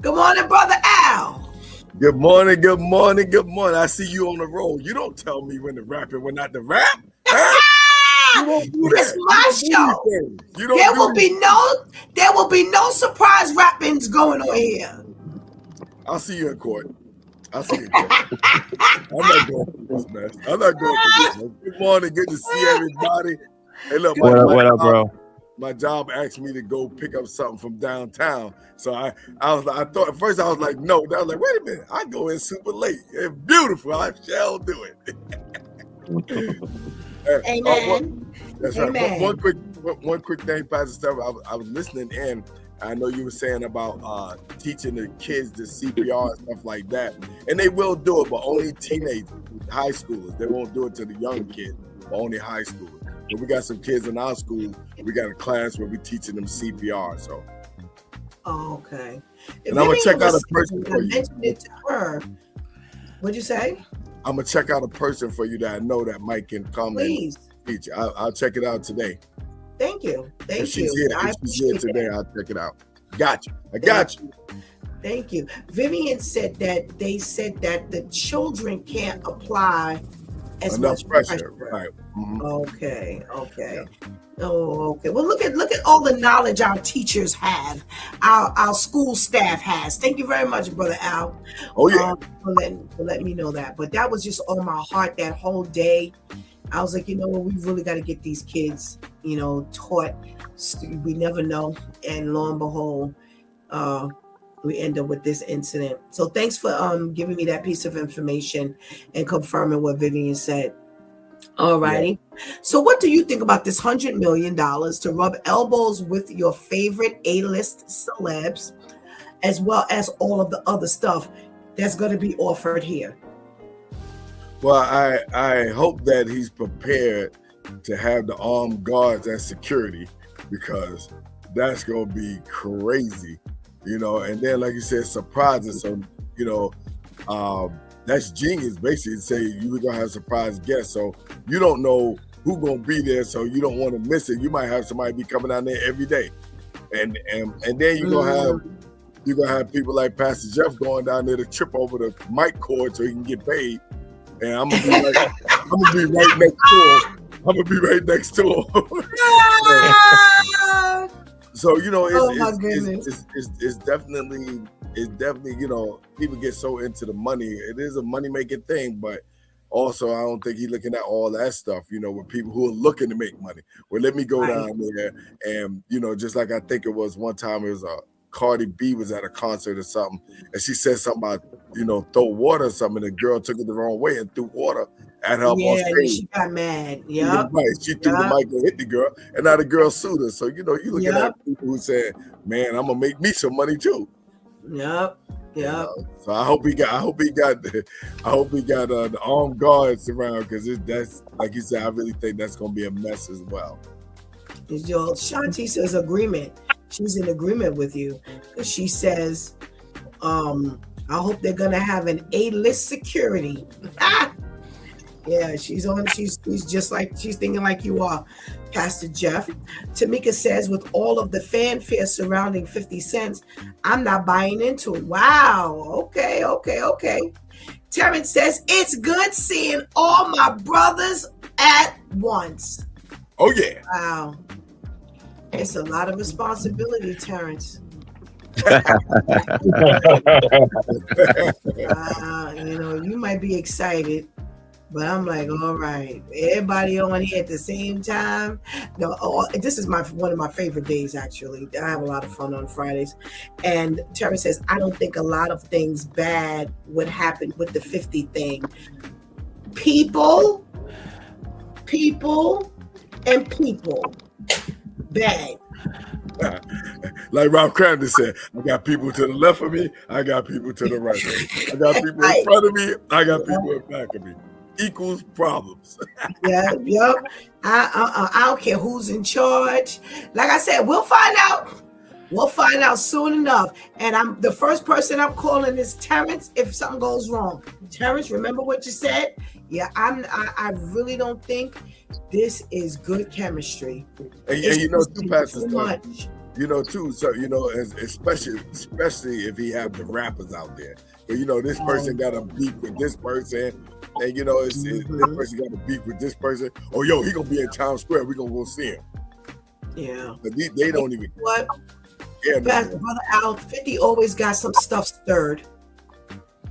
Good morning, Brother Al. Good morning. I see you on the roll. You don't tell me when to rap and when not to rap. Huh? You don't do It's that. my You don't show. do you don't There will be no surprise rappings going on here. I'll see you in court. I'm not going for this mess. Good morning. Good to see everybody. Hey, look, What up, bro? My job asked me to go pick up something from downtown. So I thought at first I was like, no. Then I was like, wait a minute, I go in super late. It's beautiful. I shall do it. Amen. That's Amen. right. One quick thing, Pastor Steph. I was listening in. I know you were saying about teaching the kids the CPR and stuff like that, and they will do it, but only teenagers, high schoolers. They won't do it to the young kids, but only high schoolers. But we got some kids in our school. We got a class where we're teaching them CPR. So, okay. And I'm gonna check out a person for you. Mentioned it to her. What'd you say? I'm gonna check out a person for you that I know that Mike can come Please. and teach. I'll check it out today. Thank you. If she's here today, I'll check it out. Got you. I got you. Thank you. Vivian said that the children can't apply as Enough much pressure. Right. Mm-hmm. Okay. Yeah. Oh, okay. Well, look at all the knowledge our teachers have, our school staff has. Thank you very much, Brother Al. Oh yeah. For letting me know that. But that was just on my heart that whole day. I was like, you know what, we really got to get these kids, taught. We never know. And lo and behold, we end up with this incident. So thanks for giving me that piece of information and confirming what Vivian said. All righty. Yeah. So what do you think about this $100 million to rub elbows with your favorite A-list celebs, as well as all of the other stuff that's going to be offered here? Well, I hope that he's prepared to have the armed guards as security, because that's going to be crazy, and then like you said, surprises. So, that's genius, basically, to say you were going to have surprise guests. So you don't know who's going to be there, so you don't want to miss it. You might have somebody be coming down there every day. And then you're going to have you're gonna have people like Pastor Jeff going down there to trip over the mic cord so he can get paid. And I'm gonna be right next door. I'm gonna be right next door. So it's definitely people get so into the money. It is a money making thing, but also I don't think he's looking at all that stuff. With people who are looking to make money. Well, let me go down there and just like I think it was one time it was Cardi B was at a concert or something, and she said something about throw water or something. And the girl took it the wrong way and threw water at her on stage. She got mad. Yeah, right. She threw the mic and hit the girl, and now the girl sued her. So you looking at people who said, "Man, I'm gonna make me some money too." Yep. So I hope he got the armed guards around, because that's like you said. I really think that's gonna be a mess as well. Shanti says agreement. She's in agreement with you. She says, I hope they're gonna have an A-list security. Yeah, she's just like she's thinking like you are, Pastor Jeff. Tamika says, with all of the fanfare surrounding 50 Cent, I'm not buying into it. Wow. Okay. Terrence says, it's good seeing all my brothers at once. Oh yeah. Wow. It's a lot of responsibility, Terrence. You might be excited, but I'm like, all right, everybody on here at the same time. This is one of my favorite days, actually. I have a lot of fun on Fridays. And Terrence says, I don't think a lot of things bad would happen with the 50 thing. People. Bad. Like Ralph Crandon said, I got people to the left of me, I got people to the right of me. I got people in front of me, I got people in back of me. Equals problems. Yep. I don't care who's in charge. Like I said, we'll find out. We'll find out soon enough. And the first person I'm calling is Terrence if something goes wrong. Terrence, remember what you said? Yeah, I really don't think this is good chemistry. And too, Pastor Steph, too. So especially if he have the rappers out there. But this person got a beef with this person, and this person got a beef with this person. Oh, he gonna be in Town Square. We gonna go see him. Yeah. But they don't even. What? Yeah, Brother Al, 50 always got some stuff stirred.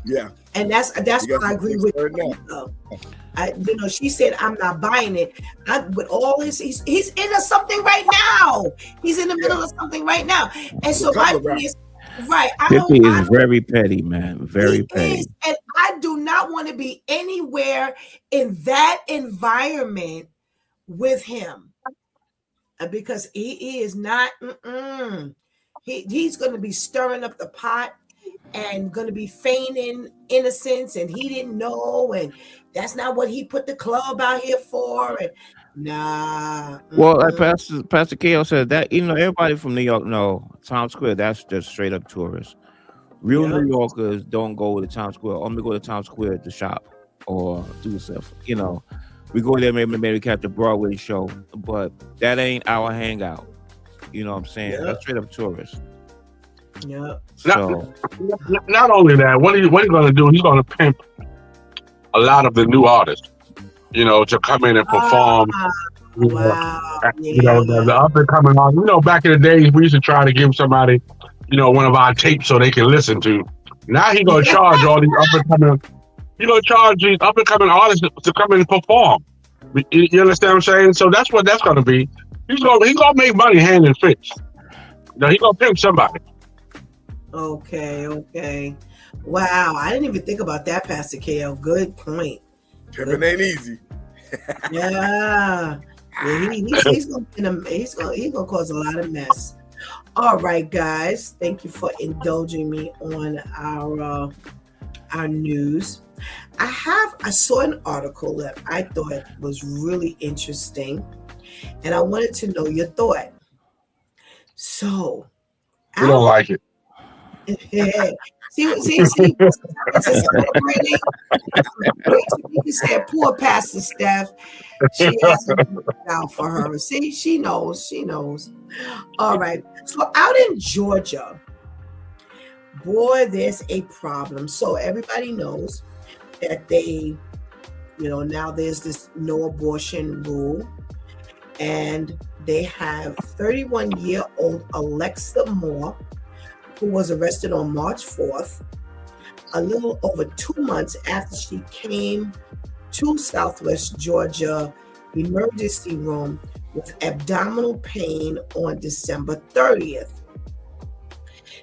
Yeah. And that's what I agree with you. She said, I'm not buying it. With all he's into something right now. He's in the middle of something right now. And so my thing is, right. 50 is very petty, man. Very petty. And I do not want to be anywhere in that environment with him. Because he is not, he's going to be stirring up the pot and going to be feigning innocence, and he didn't know, and that's not what he put the club out here for. And nah. Well, like Pastor K.O. said, that everybody from New York know Times Square. That's just straight up tourists. Real New Yorkers don't go to Times Square. Only go to Times Square to shop or do stuff. We go there maybe catch a Broadway show, but that ain't our hangout. You know what I'm saying? That's straight up tourists. Yeah. So not only that, what he's going to do, he's going to pimp a lot of the new artists, to come in and perform. Wow. The up and coming artists. Back in the days, we used to try to give somebody, one of our tapes so they can listen to. Now he's going to charge all these up and coming. He's going to charge these up and coming artists to come in and perform. You understand what I'm saying? So that's what that's going to be. He's going to make money hand and fist. He's going to pimp somebody. Okay. Wow, I didn't even think about that, Pastor KL. Good point. Pimping ain't easy. Yeah. He's gonna cause a lot of mess. All right, guys. Thank you for indulging me on our news. I saw an article that I thought was really interesting, and I wanted to know your thought. So we don't like it. See, you said, poor Pastor Steph. She has to look out for her. See, she knows. All right. So out in Georgia, boy, there's a problem. So everybody knows that they, now there's this no abortion rule, and they have 31-year-old Alexa Moore, who was arrested on March 4th, a little over 2 months after she came to Southwest Georgia emergency room with abdominal pain on December 30th.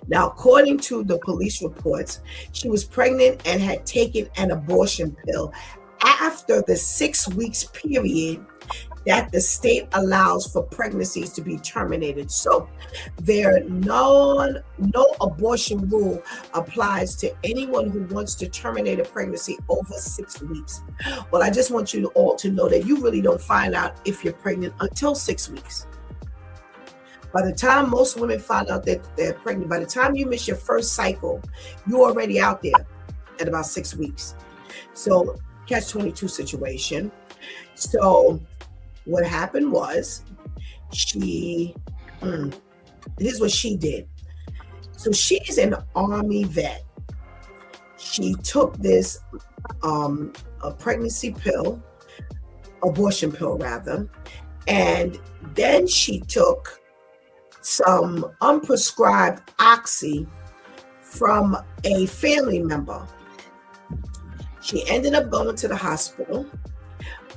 Now, according to the police reports, she was pregnant and had taken an abortion pill after the 6 weeks period that the state allows for pregnancies to be terminated. So their no abortion rule applies to anyone who wants to terminate a pregnancy over 6 weeks. Well, I just want you all to know that you really don't find out if you're pregnant until 6 weeks. By the time most women find out that they're pregnant, by the time you miss your first cycle, you're already out there at about 6 weeks. So catch-22 situation. So what happened was here's what she did. So she's an Army vet. She took this a pregnancy pill, abortion pill rather, and then she took some unprescribed oxy from a family member. She ended up going to the hospital,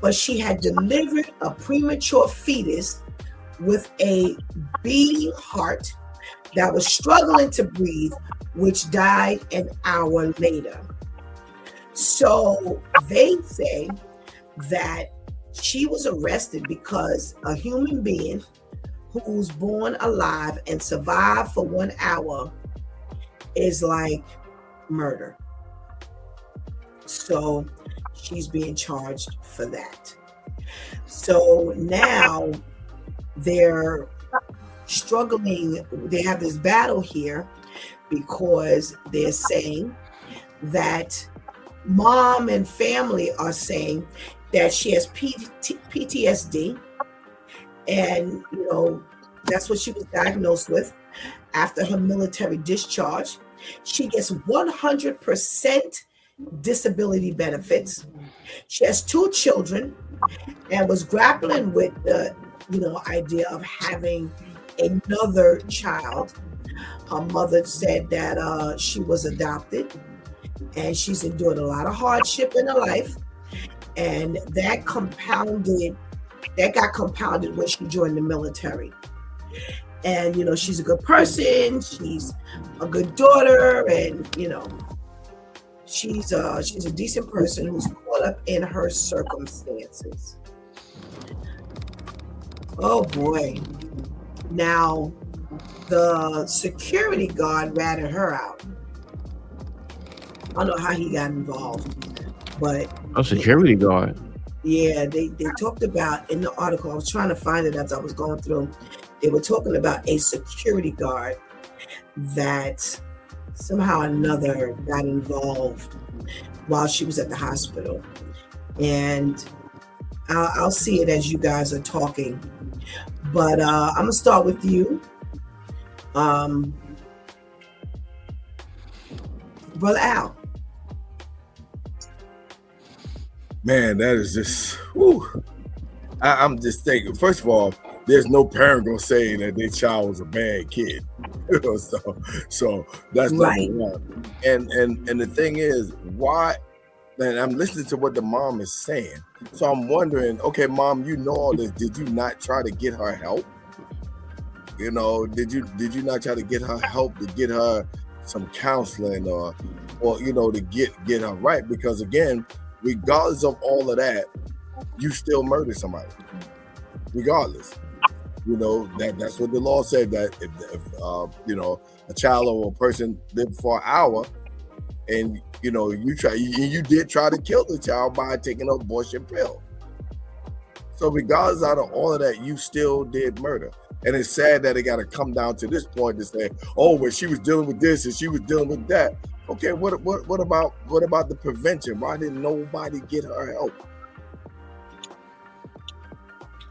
but she had delivered a premature fetus with a beating heart that was struggling to breathe, which died an hour later. So they say that she was arrested because a human being who's born alive and survived for 1 hour is like murder. So she's being charged for that. So now they're struggling. They have this battle here because they're saying that mom and family are saying that she has PTSD, and that's what she was diagnosed with after her military discharge. She gets 100% disability benefits. She has 2 children and was grappling with the idea of having another child. Her mother said that she was adopted, and she's endured a lot of hardship in her life, and that got compounded when she joined the military. And she's a good person, she's a good daughter, and she's a decent person who's caught up in her circumstances. Oh boy. Now the security guard ratted her out. I don't know how he got involved, but a security guard. Yeah, they talked about in the article. I was trying to find it as I was going through. They were talking about a security guard that somehow or another got involved while she was at the hospital. And I'll see it as you guys are talking. But I'm going to start with you. Brother Al. Man, that is just, whew. I'm just thinking, first of all, there's no parent gonna say that their child was a bad kid. so that's right. Number one. And the thing is, why? And I'm listening to what the mom is saying. So I'm wondering, okay, mom, you know all this. Did you not try to get her help? Did you not try to get her help, to get her some counseling or to get her right? Because again, regardless of all of that, you still murder somebody. Regardless, that's what the law said, that if a child or a person lived for an hour, and you did try to kill the child by taking an abortion pill. So regardless out of all of that, you still did murder. And it's sad that it got to come down to this point to say, oh, well, she was dealing with this and she was dealing with that. Okay, what about the prevention? Why didn't nobody get her help?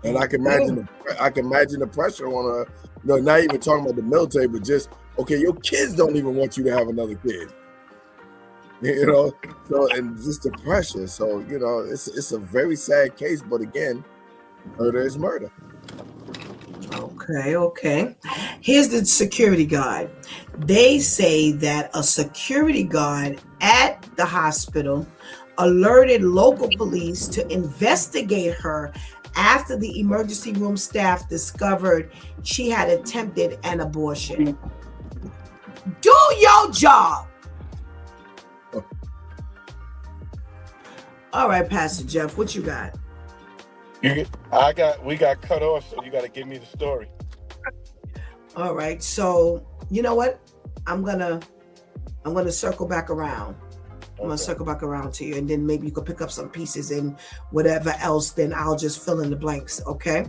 And I can imagine the pressure on her. Not even talking about the military, but just Okay, your kids don't even want you to have another kid. You know, so and just the pressure. So you know, it's a very sad case. But again, murder is murder. Okay. Here's the security guard. They say that a security guard at the hospital alerted local police to investigate her after the emergency room staff discovered she had attempted an abortion. Do your job. All right, Pastor Jeff, what you got? We got cut off, so you got to give me the story. All right, so you know what? I'm gonna circle back around. I'm gonna circle back around to you, and then maybe you could pick up some pieces and whatever else. Then I'll just fill in the blanks. Okay.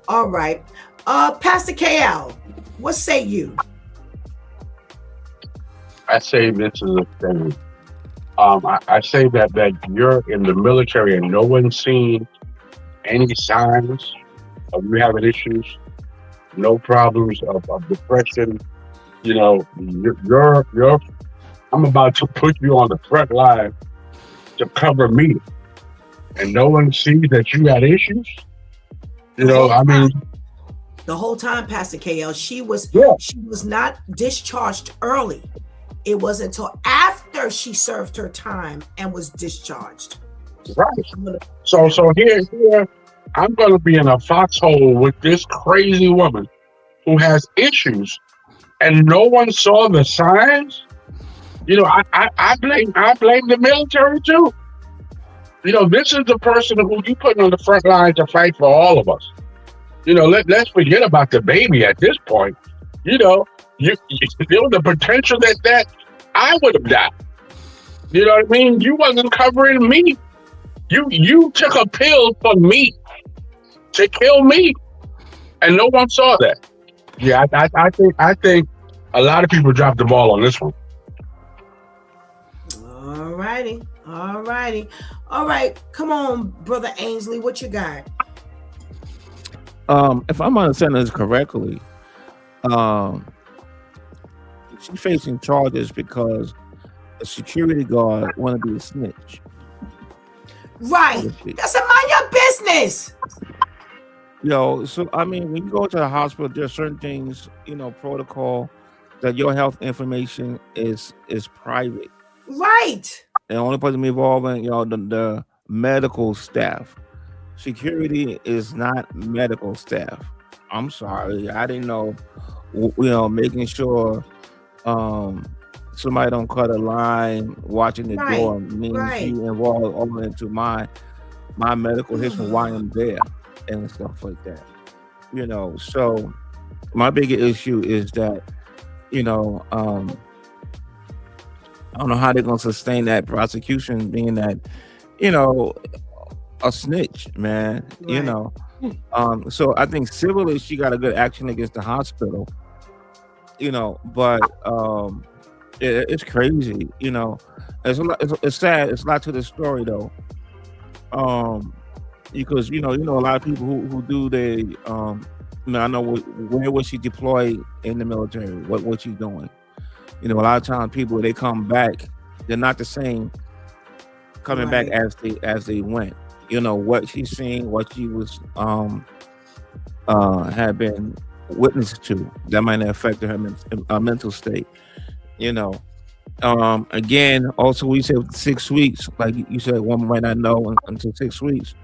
All right. Pastor KL, what say you? I say this is a thing. I say that you're in the military and no one's seen any signs of you having issues, no problems of depression. You know, you're. I'm about to put you on the front line to cover me, and no one sees that you got issues. You know, I mean, the whole time, Pastor KL, she was not discharged early. It was until after she served her time and was discharged. Right. So here, I'm going to be in a foxhole with this crazy woman who has issues, and no one saw the signs. You know, I blame the military too. You know, this is the person who you putting on the front line to fight for all of us. You know, let's forget about the baby at this point. You know, you know the potential that I would have died. You know what I mean? You wasn't covering me. You took a pill for me to kill me, and no one saw that. Yeah, I think a lot of people dropped the ball on this one. All right. Come on, Brother Ainsley, what you got? If I'm understanding this correctly, she's facing charges because a security guard want to be a snitch. Right. That's a mind your business. So I mean, when you go to the hospital, there's certain things, protocol that your health information is private. Right. The only person involving, the medical staff. Security is not medical staff. I'm sorry, I didn't know. Making sure somebody don't cut a line, watching the door means you involved over into my medical history, why I'm there, and stuff like that. So my bigger issue is that, I don't know how they're gonna sustain that prosecution, being that, a snitch, man. Right. So I think civilly she got a good action against the hospital. But it's crazy. It's sad. It's a lot to the story though. Because a lot of people who do the I know where was she deployed in the military? What she's doing? A lot of times people, they come back, they're not the same coming back as they went. What she's seeing, what she was had been witness to, that might have affected her mental state. Again, also we said 6 weeks, like you said, one might not know until 6 weeks.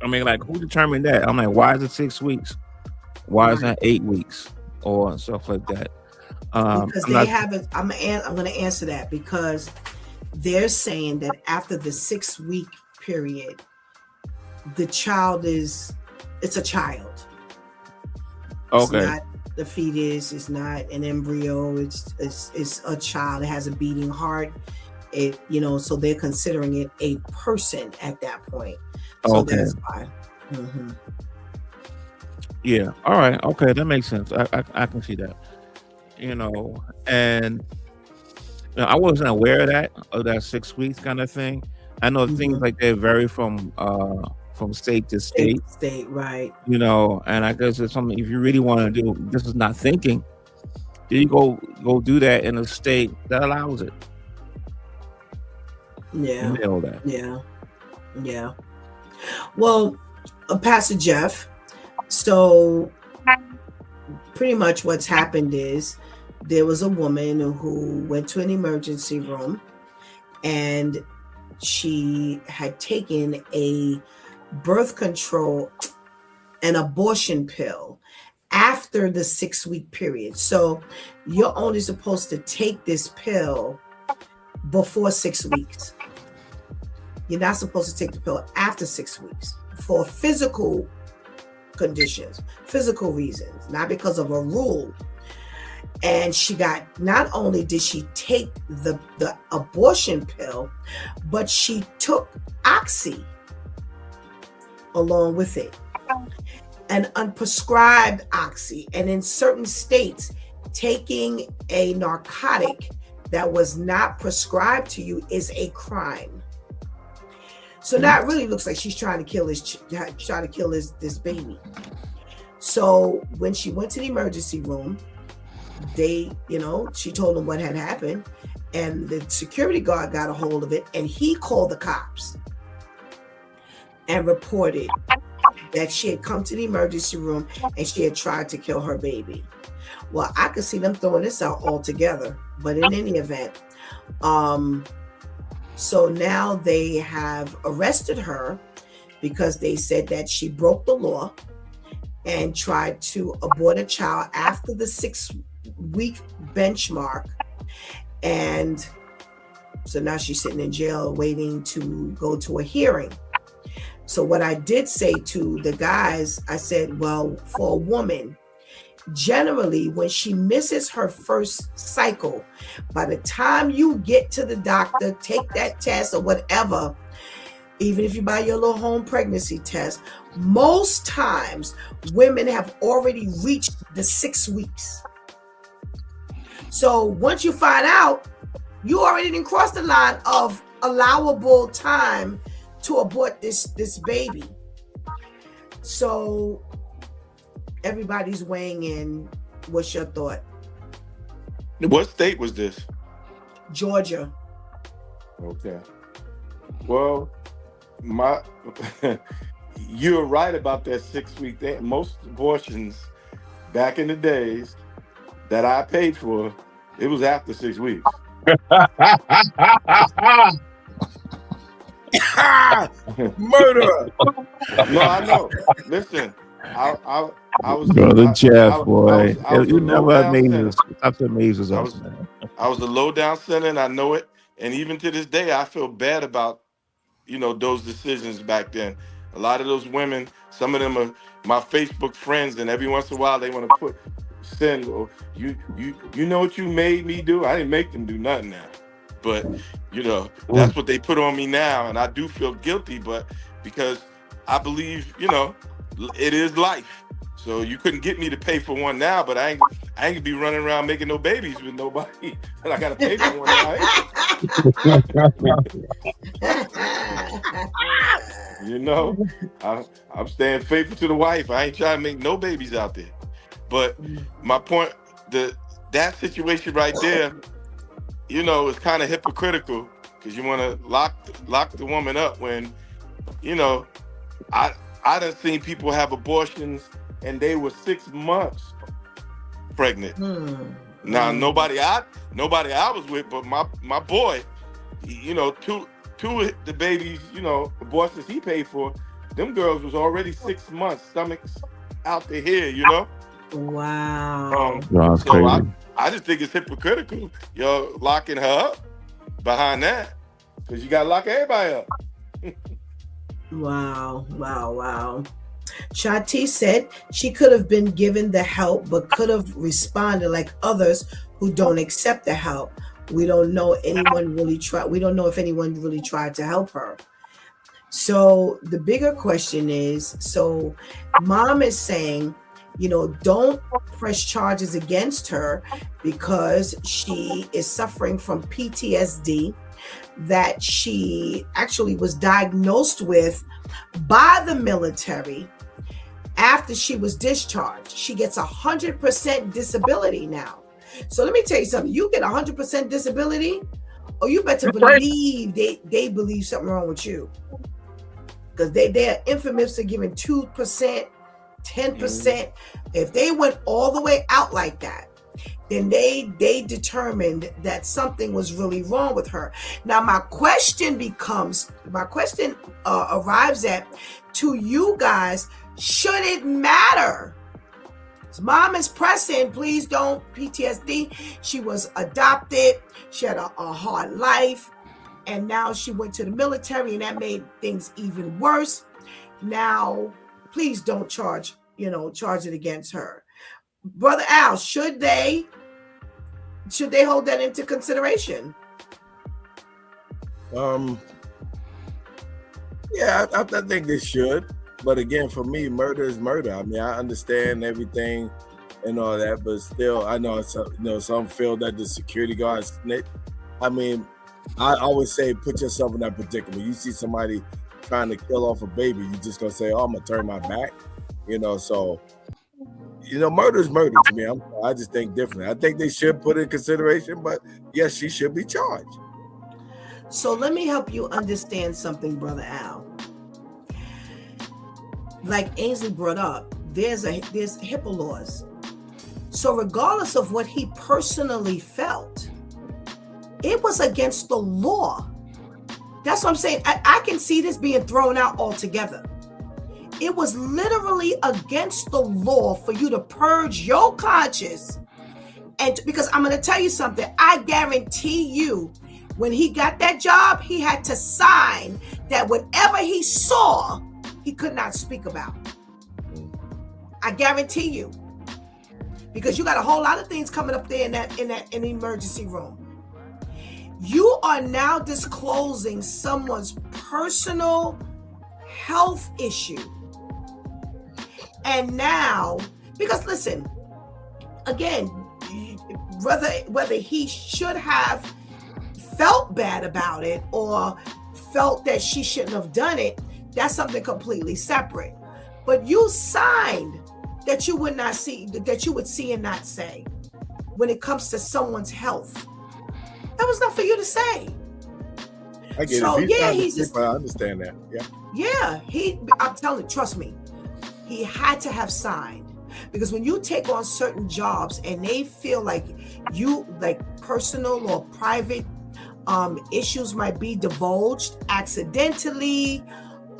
I mean, like, who determined that? I'm like, why is it 6 weeks? Why is that 8 weeks or stuff like that? Because they haven't. I'm going to answer that because they're saying that after the 6 week period, the child it's a child. Okay. It's not the fetus. It's not an embryo. It's a child. It has a beating heart. So they're considering it a person at that point. So okay. That's why. Mm-hmm. Yeah. All right. Okay. That makes sense. I can see that. And I wasn't aware of that 6 weeks kind of thing. I know things like that vary from state to state. Right. And I guess it's something, if you really want to do, this is not thinking, Then you go do that in a state that allows it. Yeah. You know that. Yeah. Well, Pastor Jeff, so pretty much what's happened is there was a woman who went to an emergency room and she had taken a birth control, an abortion pill after the 6-week period. So you're only supposed to take this pill before 6 weeks. You're not supposed to take the pill after 6 weeks for physical conditions, physical reasons, not because of a rule. And she got, not only did she take the abortion pill, but she took Oxy along with it, an unprescribed Oxy. And in certain states, taking a narcotic that was not prescribed to you is a crime. So now it really looks like she's trying to kill this baby. So when she went to the emergency room, she told them what had happened, and the security guard got a hold of it, and he called the cops and reported that she had come to the emergency room and she had tried to kill her baby. Well, I could see them throwing this out altogether, but in any event, so now they have arrested her because they said that she broke the law and tried to abort a child after the 6-week benchmark. And so now she's sitting in jail waiting to go to a hearing. So what I did say to the guys, I said, well, for a woman, generally when she misses her first cycle, by the time you get to the doctor, take that test or whatever, even if you buy your little home pregnancy test, most times women have already reached the 6 weeks. So once you find out, you already didn't cross the line of allowable time to abort this baby. So everybody's weighing in. What's your thought? What state was this? Georgia. Okay. Well, you're right about that 6-week thing. Most abortions back in the days that I paid for, it was after 6 weeks. Murder. No, I know. Listen, I was Brother Jeff, boy. I was You a never low-down amaze sinner. us. Stop amazing us, man. I was a low down sinner, and I know it. And even to this day, I feel bad about those decisions back then. A lot of those women, some of them are my Facebook friends, and every once in a while they want to send, oh, you know what you made me do? I didn't make them do nothing now. But that's what they put on me now, and I do feel guilty, but because I believe, it is life. So you couldn't get me to pay for one now, but I ain't gonna be running around making no babies with nobody that I gotta pay for one now. I'm staying faithful to the wife. I ain't trying to make no babies out there. But my point, that situation right there, is kind of hypocritical because you want to lock the woman up when, I done seen people have abortions and they were 6 months pregnant. Now nobody I was with, but my boy, two of the babies, abortions he paid for, them girls was already 6 months, stomachs out to here, Wow. That's so crazy. I just think it's hypocritical, locking her up behind that, because you gotta lock everybody up. Wow. Shanti said she could have been given the help, but could have responded like others who don't accept the help. We don't know anyone really tried. We don't know if anyone really tried to help her. So the bigger question is, so mom is saying, don't press charges against her because she is suffering from PTSD that she actually was diagnosed with by the military after she was discharged. She gets 100% disability now. So let me tell you something. You get 100% disability, or you better believe they believe something wrong with you. Because they are infamous for giving 2%, 10%. If they went all the way out like that, then they determined that something was really wrong with her. Now my question arrives at, to you guys, should it matter? Mom is pressing, please don't PTSD. She was adopted. She had a hard life. And now she went to the military, and that made things even worse. Now, please don't charge it against her. Brother Al, should they hold that into consideration? Yeah, I think they should. But again, for me, murder is murder. I mean, I understand everything and all that, but still, I know some feel that the security guard snitch. I mean, I always say, put yourself in that predicament. You see somebody trying to kill off a baby, you just gonna say, "Oh, I'm gonna turn my back," So, murder is murder to me. I just think differently. I think they should put it in consideration, but yes, she should be charged. So let me help you understand something, Brother Al. Like Ainsley brought up, there's HIPAA laws. So regardless of what he personally felt, it was against the law. That's what I'm saying. I can see this being thrown out altogether. It was literally against the law for you to purge your conscience. And because I'm going to tell you something, I guarantee you, when he got that job, he had to sign that whatever he saw, he could not speak about. I guarantee you. Because you got a whole lot of things coming up there in the emergency room. You are now disclosing someone's personal health issue. And now, because listen, again, whether he should have felt bad about it or felt that she shouldn't have done it, that's something completely separate. But you signed that you would not see, that you would see and not say when it comes to someone's health. That was not for you to say. I get it. Yeah, he's just. I understand that. Yeah. Yeah, I'm telling you, trust me, he had to have signed, because when you take on certain jobs and they feel like personal or private issues might be divulged accidentally,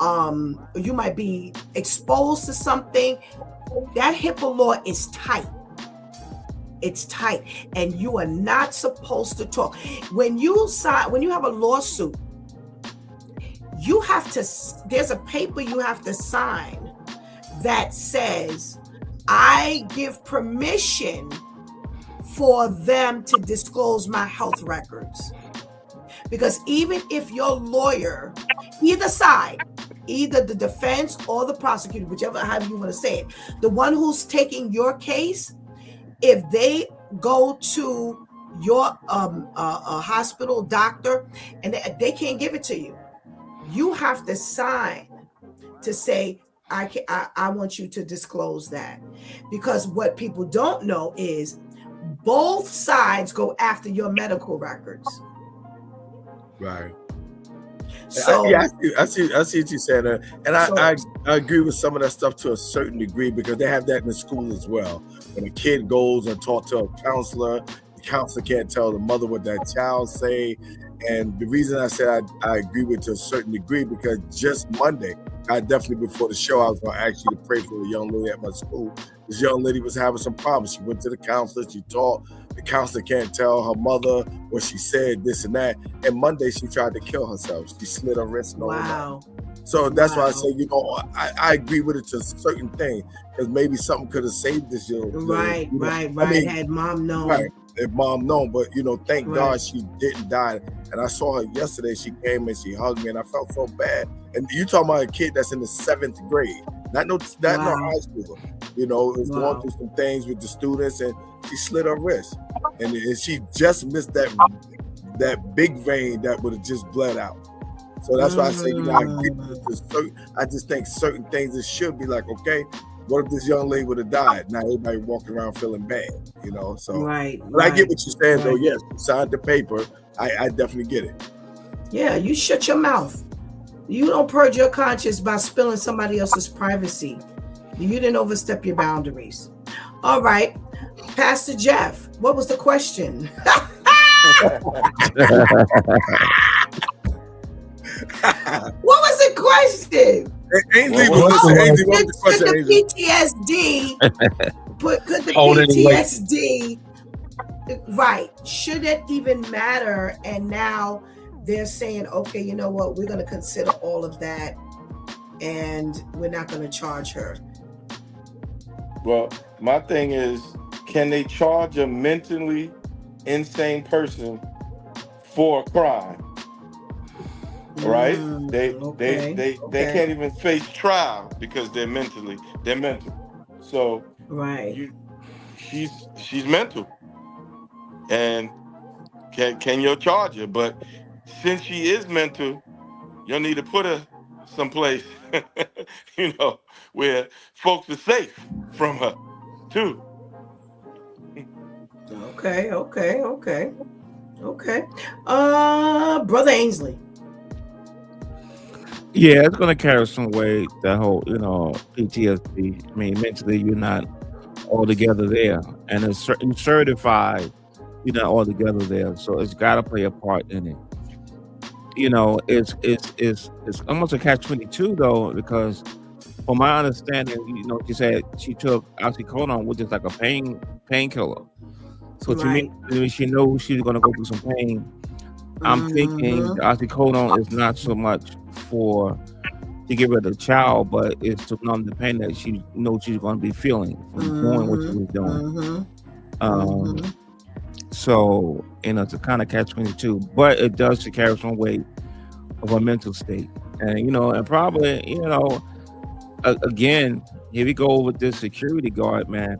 you might be exposed to something. That HIPAA law is tight. It's tight, and you are not supposed to talk. When you have a lawsuit, there's a paper you have to sign that says, I give permission for them to disclose my health records. Because even if your lawyer, either side, either the defense or the prosecutor, however you want to say it, the one who's taking your case, if they go to your hospital doctor and they can't give it to you, you have to sign to say, I want you to disclose that. Because what people don't know is both sides go after your medical records. Right. So I see what you said, and I agree with some of that stuff to a certain degree, because they have that in the school as well. When a kid goes and talks to a counselor, the counselor can't tell the mother what that child say. And the reason I said I agree with to a certain degree, because just Monday, definitely before the show, I was going to ask you to pray for a young lady at my school. This young lady was having some problems. She went to the counselor, she talked. The counselor can't tell her mother what she said, this and that. And Monday, she tried to kill herself. She slit her wrist and all that. So that's why I say, I agree with it to a certain thing, because maybe something could have saved this young lady. Right. I mean, had mom known. Right. If mom known, but thank God she didn't die. And I saw her yesterday. She came and she hugged me, and I felt so bad. And you talking about a kid that's in the 7th grade, not no high school. Was going through some things with the students, and she slit her wrist, and she just missed that big vein that would have just bled out. So that's why I say, I just think certain things, it should be like, okay, What if this young lady would have died? Now everybody walking around feeling bad, you know. So, Right. but I get what you're saying, though. right. Yes, you signed the paper. I definitely get it. Yeah, you shut your mouth. You don't purge your conscience by spilling somebody else's privacy. You didn't overstep your boundaries. All right, Pastor Jeff, what was the question? What was the question? Ainsley What was was listening. the Ainsley, what was the Could question? the Ainsley? could the Holding it like- PTSD, right? Should it even matter? And now they're saying, okay, you know what? We're going to consider all of that, and we're not going to charge her. Well, my thing is, can they charge a mentally insane person for a crime? Right? They can't even face trial because they're mental. So Right. she's mental, and can you charge her? But since she is mental, you'll need to put her someplace, where folks are safe from her too. Okay. Brother Ainsley. Yeah, it's gonna carry some weight. That whole, PTSD. I mean, mentally, you're not altogether there, and it's certified you're not altogether there. So it's got to play a part in it. It's almost a catch-22 though, because from my understanding, she said she took oxycodone, which is like a painkiller. So to me, she knows she's gonna go through some pain. I'm thinking the oxycodone is not so much to get rid of the child, but it's to numb the pain that she knows she's going to be feeling from doing what she was doing. So, it's a kind of catch-22, but it does carry some weight of a mental state. And, and probably, again, here we go with this security guard, man.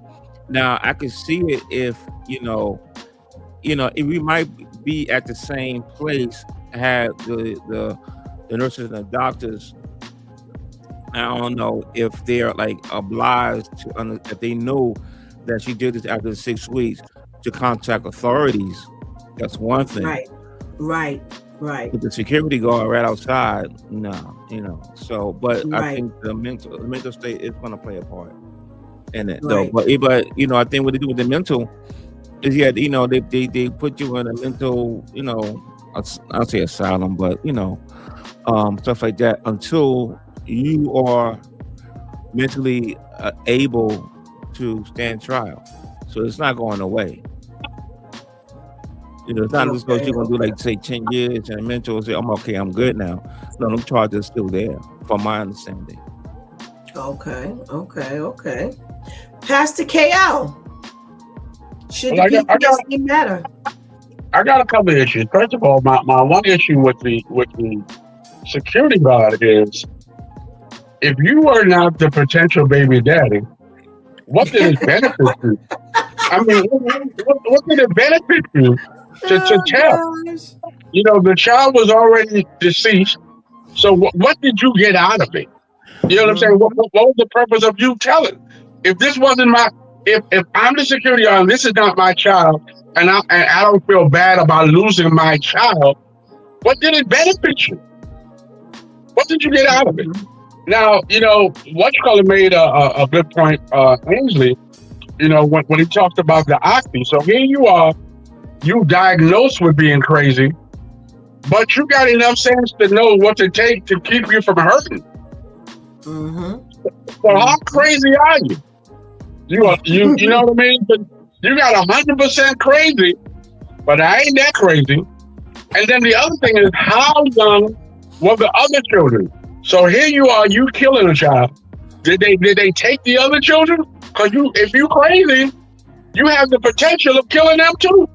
Now, I could see it if, if we might be at the same place, have the nurses and the doctors. I don't know if they're like obliged to, if they know that she did this after 6 weeks, to contact authorities. That's one thing. Right. With the security guard right outside, no. So, but I think the mental state is going to play a part in it, though. But I think what they do with the mental is, they put you in a mental, I'll say asylum, but stuff like that until you are mentally able to stand trial. So it's not going away. It's not just because you're going to do, like, say, 10 years and mental say, I'm okay, I'm good now. No, them charges still there, from my understanding. Okay. Pastor KL, should the PTSD matter? I got a couple of issues. First of all, my one issue with the security guard is, if you were not the potential baby daddy, what did it benefit you? I mean, what did it benefit you to tell? Gosh. The child was already deceased. So what did you get out of it? You know what I'm saying? What was the purpose of you telling? If this wasn't if I'm the security guard and this is not my child, and I don't feel bad about losing my child, what did it benefit you? What did you get out of it? Now, Whatchamacallit made a good point, Ainsley, when he talked about the oxy. So here you are, you diagnosed with being crazy, but you got enough sense to know what to take to keep you from hurting. So how crazy are you? You know what I mean? But you got 100% crazy, but I ain't that crazy. And then the other thing is, how young were the other children? So here you are, you killing a child. Did they take the other children? Because if you crazy, you have the potential of killing them too.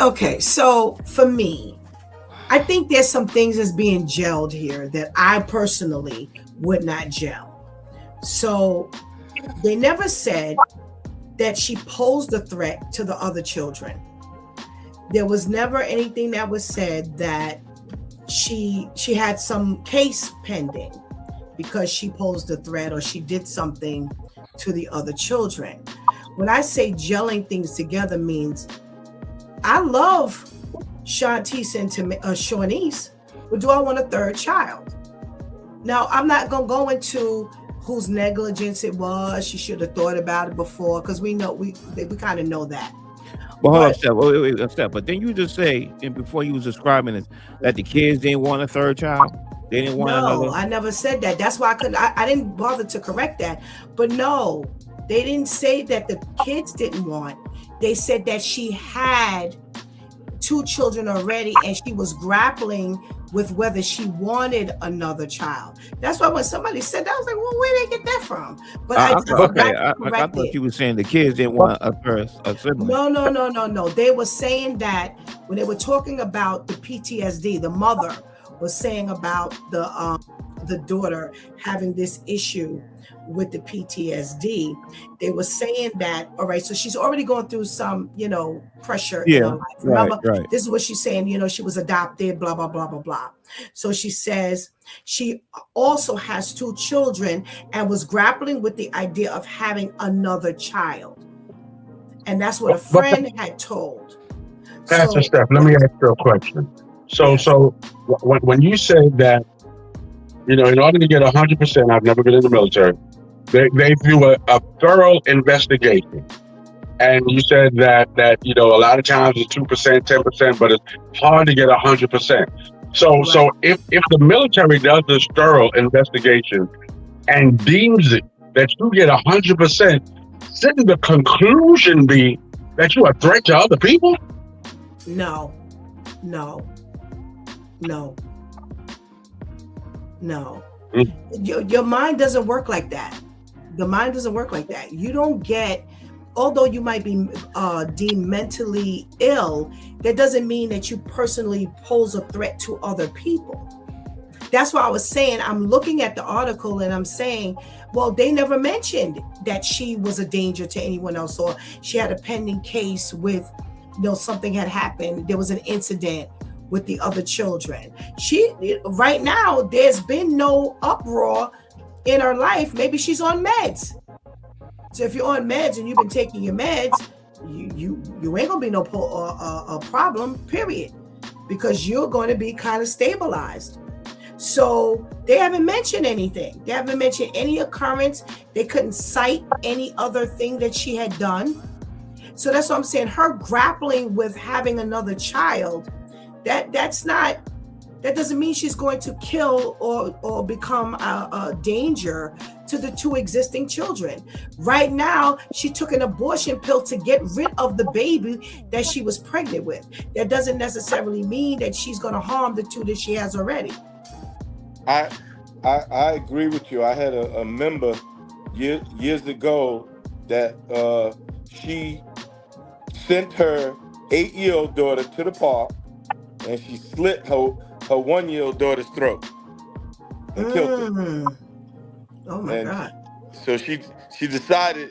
Okay, so for me, I think there's some things that's being gelled here that I personally would not gel. So they never said that she posed a threat to the other children. There was never anything that was said that she had some case pending. because she posed a threat or she did something to the other children. When I say gelling things together means I love Shantice and Shawnice, but do I want a third child? Now, I'm not going to go into whose negligence it was. She should have thought about it before, because we kind of know that. Well, hold up, Steph. Wait, Steph. But then you just say, and before you was describing it, that the kids didn't want a third child. They didn't want another. No, I never said that. That's why I didn't bother to correct that. But no, they didn't say that the kids didn't want. They said that she had 2 children already, and she was grappling with whether she wanted another child. That's why when somebody said that, I was like, well, where did they get that from? But I thought you were saying the kids didn't want a sibling. No. They were saying that when they were talking about the PTSD, the mother was saying about the daughter having this issue with the PTSD. They were saying that, all right, so she's already going through some, pressure in her life. Remember, right. This is what she's saying, she was adopted, blah, blah, blah, blah, blah. So she says she also has 2 children and was grappling with the idea of having another child. And that's what a friend had told. Pastor Steph, let me ask you a question. So when you say that, in order to get 100%, I've never been in the military, they do a thorough investigation. And you said that a lot of times it's 2%, 10%, but it's hard to get 100%. So if the military does this thorough investigation and deems it that you get 100%, shouldn't the conclusion be that you're a threat to other people? No. Your mind doesn't work like that. The mind doesn't work like that. You don't get, although you might be deemed mentally ill, that doesn't mean that you personally pose a threat to other people. That's why I was saying, I'm looking at the article and I'm saying, well, they never mentioned that she was a danger to anyone else, or she had a pending case with, something had happened. There was an incident with the other children. Right now, there's been no uproar in her life. Maybe she's on meds. So if you're on meds and you've been taking your meds, you ain't gonna be no problem, period, because you're going to be kind of stabilized. So they haven't mentioned anything. They haven't mentioned any occurrence. They couldn't cite any other thing that she had done. So that's what I'm saying. Her grappling with having another child, that doesn't mean she's going to kill or become a danger to the 2 existing children. Right now, she took an abortion pill to get rid of the baby that she was pregnant with. That doesn't necessarily mean that she's going to harm the 2 that she has already. I agree with you. I had a member years ago that she sent her 8-year-old daughter to the park, and she slit her 1-year-old daughter's throat and killed her. Oh my God! So she decided,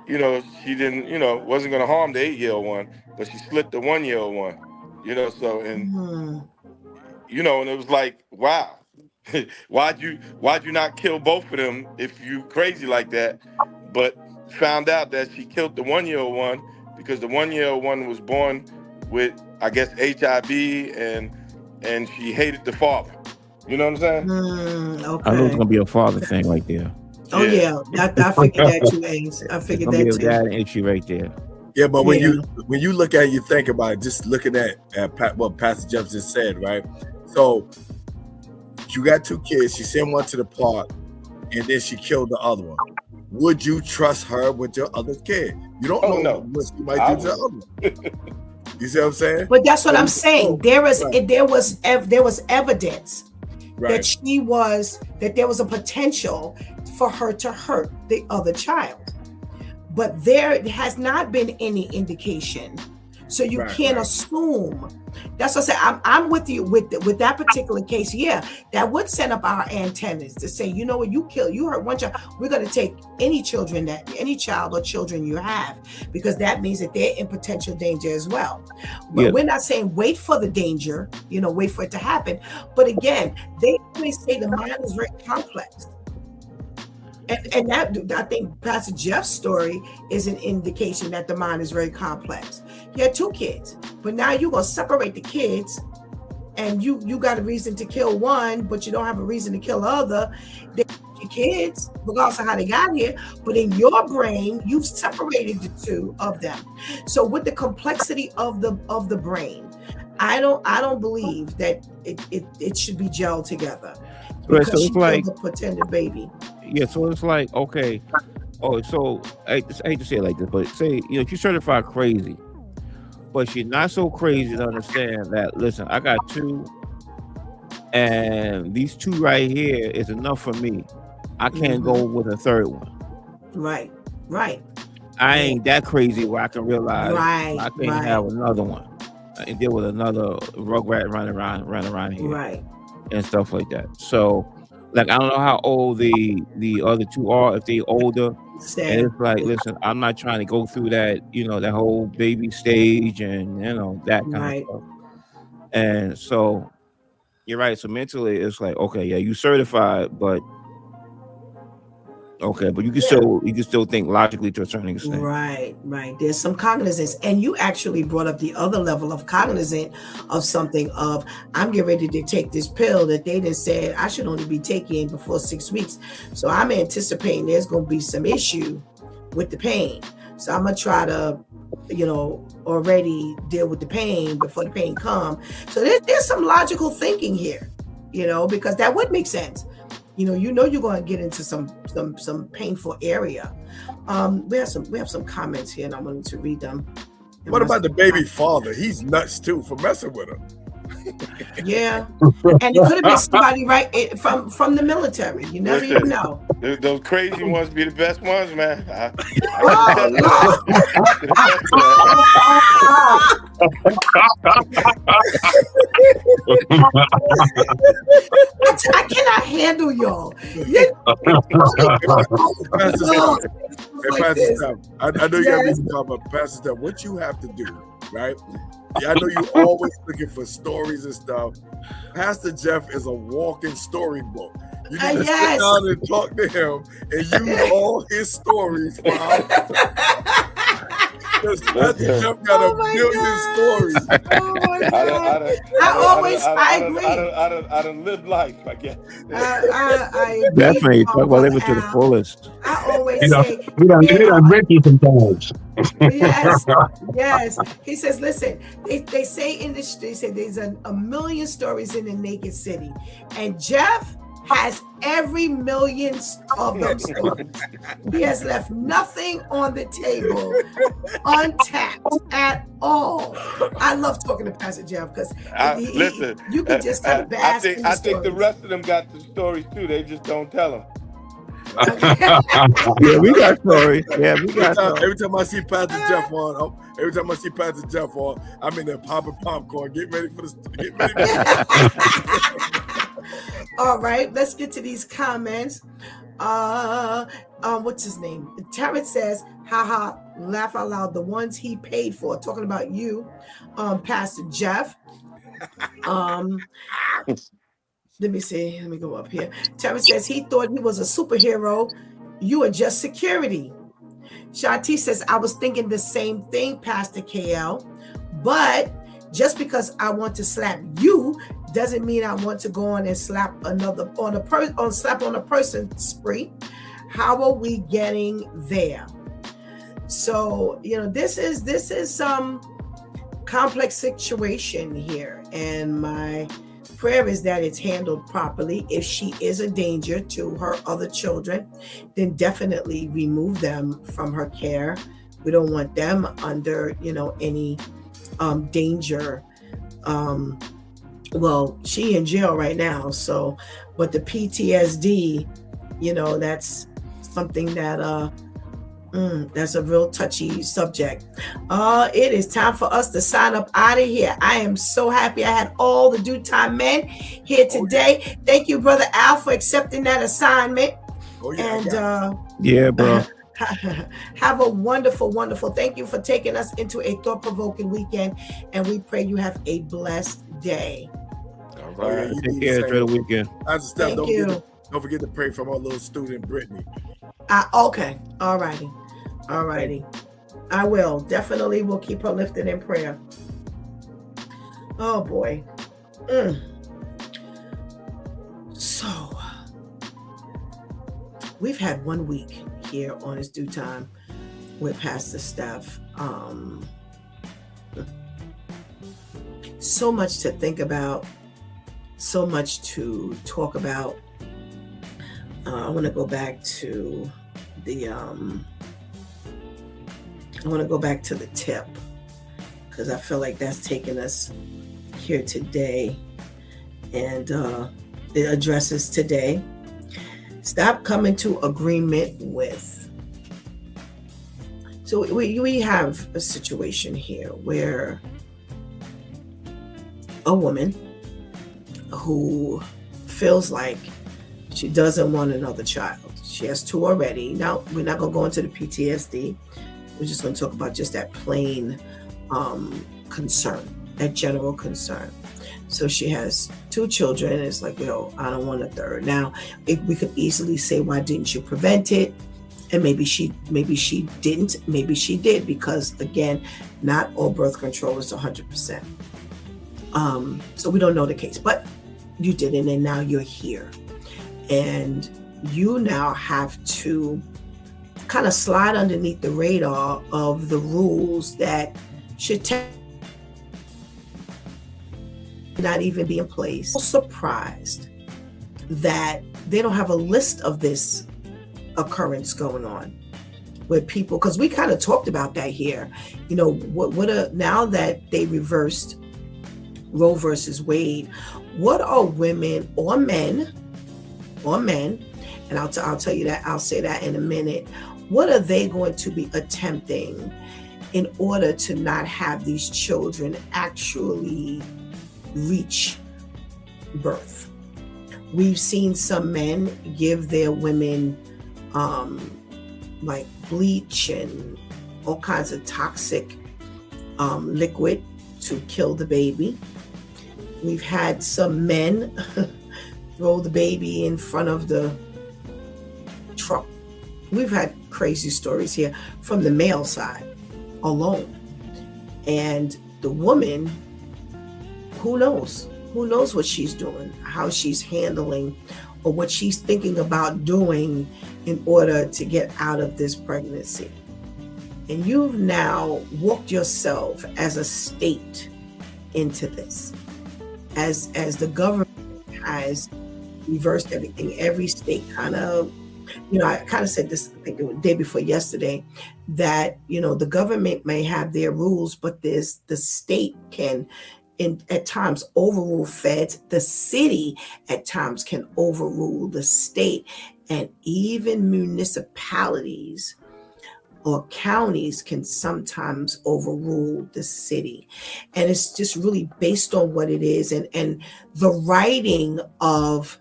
she didn't, wasn't going to harm the 8-year-old one, but she slit the 1-year-old one. So and it was like, wow, why'd you not kill both of them if you crazy like that? But found out that she killed the 1-year-old one because the 1-year-old one was born with, I guess, HIV, and she hated the father. You know what I'm saying? Okay. I know it's gonna be a father thing right there. Oh yeah, I figured that too, Ace. I figured that too. Dad issue right there. Yeah, but when you look at it, you think about it, just looking at what Pastor Jeff just said, right? So you got 2 kids. She sent one to the park, and then she killed the other one. Would you trust her with your other kid? You don't know what she might do to the other one. You see what I'm saying? But that's what I'm saying. There was evidence that there was a potential for her to hurt the other child, but there has not been any indication. So you can't assume. That's what I said. I'm with you with that particular case. Yeah, that would set up our antennas to say, you know what, you hurt one child. We're going to take any child or children you have, because that means that they're in potential danger as well. But we're not saying wait for the danger, wait for it to happen. But again, they always say the mind is very complex. And that, I think Pastor Jeff's story is an indication that the mind is very complex. You had 2 kids, but now you're gonna separate the kids, and you got a reason to kill one, but you don't have a reason to kill the other. They your kids, regardless of how they got here, but in your brain, you've separated the 2 of them. So with the complexity of the brain, I don't believe that it should be gelled together. Right, Because so she it's like, killed a pretended baby. yeah, so it's like, okay, oh, so I hate to say it like this, but say, you know, she's certified crazy, but she's not so crazy to understand that, listen, I got 2, and these 2 right here is enough for me. I can't go with a 3rd one. Right. I ain't that crazy where I can realize Right, I can't have another one and deal with another rugrat running around here. Right. And stuff like that. So, like, I don't know how old the other 2 are, if they older. And it's like, listen, I'm not trying to go through that, you know, that whole baby stage and, you know, that kind of stuff. And so, you're right. So mentally, it's like, okay, yeah, you certified, but okay, but you can still think logically to a certain extent. Right. There's some cognizance, and you actually brought up the other level of cognizant of something of, I'm getting ready to take this pill that they didn't say I should only be taking before 6 weeks. So I'm anticipating there's going to be some issue with the pain. So I'm gonna try to, you know, already deal with the pain before the pain comes. So there's some logical thinking here, you know, because that would make sense. You know you're going to get into some painful area. We have some comments here, and I wanted to read them. What about the baby father? He's nuts too for messing with her. Yeah, and it could have been somebody right from the military. You never even know. Those crazy ones be the best ones, man. I cannot handle y'all. Pastor Steph, I know you got to talk about Pastor Steph. What you have to do, right? I know you're always looking for stories and stuff. Pastor Jeff is a walking storybook. You need to sit down and talk to him and use all his stories. Because Pastor Jeff got a million stories. Oh my God. I done lived life, I guess. I definitely talk about living to the fullest. I always say, we don't drink you sometimes. Yes. He says, listen, they say in this, they say there's a million stories in the naked city, and Jeff has every million of them stories. He has left nothing on the table untapped at all. I love talking to Pastor Jeff because listen, you can just kind of bask in the I think the stories. rest of them got the stories too. They just don't tell them. Yeah, we got stories. Yeah, we got stories. Every time I see Pastor Jeff on, I'm in there popping popcorn. Get ready for All right, let's get to these comments. What's his name? Terrence says, haha, laugh out loud. The ones he paid for, talking about you, Pastor Jeff. Let me see. Let me go up here. Terrence says he thought he was a superhero. You are just security. Shanti says, I was thinking the same thing, Pastor KL, but just because I want to slap you doesn't mean I want to go on and slap on a person spree. How are we getting there? So, you know, this is some complex situation here, and my prayer is that it's handled properly. If she is a danger to her other children, then definitely remove them from her care. We don't want them under, you know, any danger. Well, she in jail right now, so, but the PTSD, you know, that's something that that's a real touchy subject. It is time for us to sign up out of here. I am so happy I had all the Due Time men here today. Thank you, Brother Al, for accepting that assignment. Yeah, bro. Have a wonderful, wonderful. Thank you for taking us into a thought-provoking weekend, and we pray you have a blessed day. All right. Take care. Enjoy the weekend. Thank you. Don't forget to pray for our little student, Brittany. Okay. All righty. All righty. I will. Definitely will keep her lifted in prayer. Oh boy. So we've had 1 week here on It's Due Time with Pastor Steph. So much to think about, so much to talk about. I want to go back to the tip, because I feel like that's taken us here today, and it addresses today. Stop coming to agreement with. So we have a situation here where a woman who feels like she doesn't want another child. She has 2 already. Now, we're not going to go into the PTSD. We're just going to talk about just that plain concern, that general concern. So she has 2 children, and it's like, I don't want a third. Now, we could easily say, why didn't you prevent it? And maybe she didn't, maybe she did, because again, not all birth control is 100%. So we don't know the case, but you didn't, and now you're here. And you now have to kind of slide underneath the radar of the rules that should not even be in place. I'm surprised that they don't have a list of this occurrence going on with people, because we kind of talked about that here. Now that they reversed Roe versus Wade, what are women or men, and I'll tell you that, I'll say that in a minute, what are they going to be attempting in order to not have these children actually reach birth? We've seen some men give their women like bleach and all kinds of toxic liquid to kill the baby. We've had some men throw the baby in front of the truck. We've had crazy stories here from the male side alone. And the woman, who knows what she's doing, how she's handling, or what she's thinking about doing in order to get out of this pregnancy. And you've now walked yourself as a state into this. As the government has reversed everything, every state kind of, I kind of said this, I think it was the day before yesterday, that, the government may have their rules, but the state can, at times, overrule feds. The city at times can overrule the state, and even municipalities or counties can sometimes overrule the city. And it's just really based on what it is and the writing of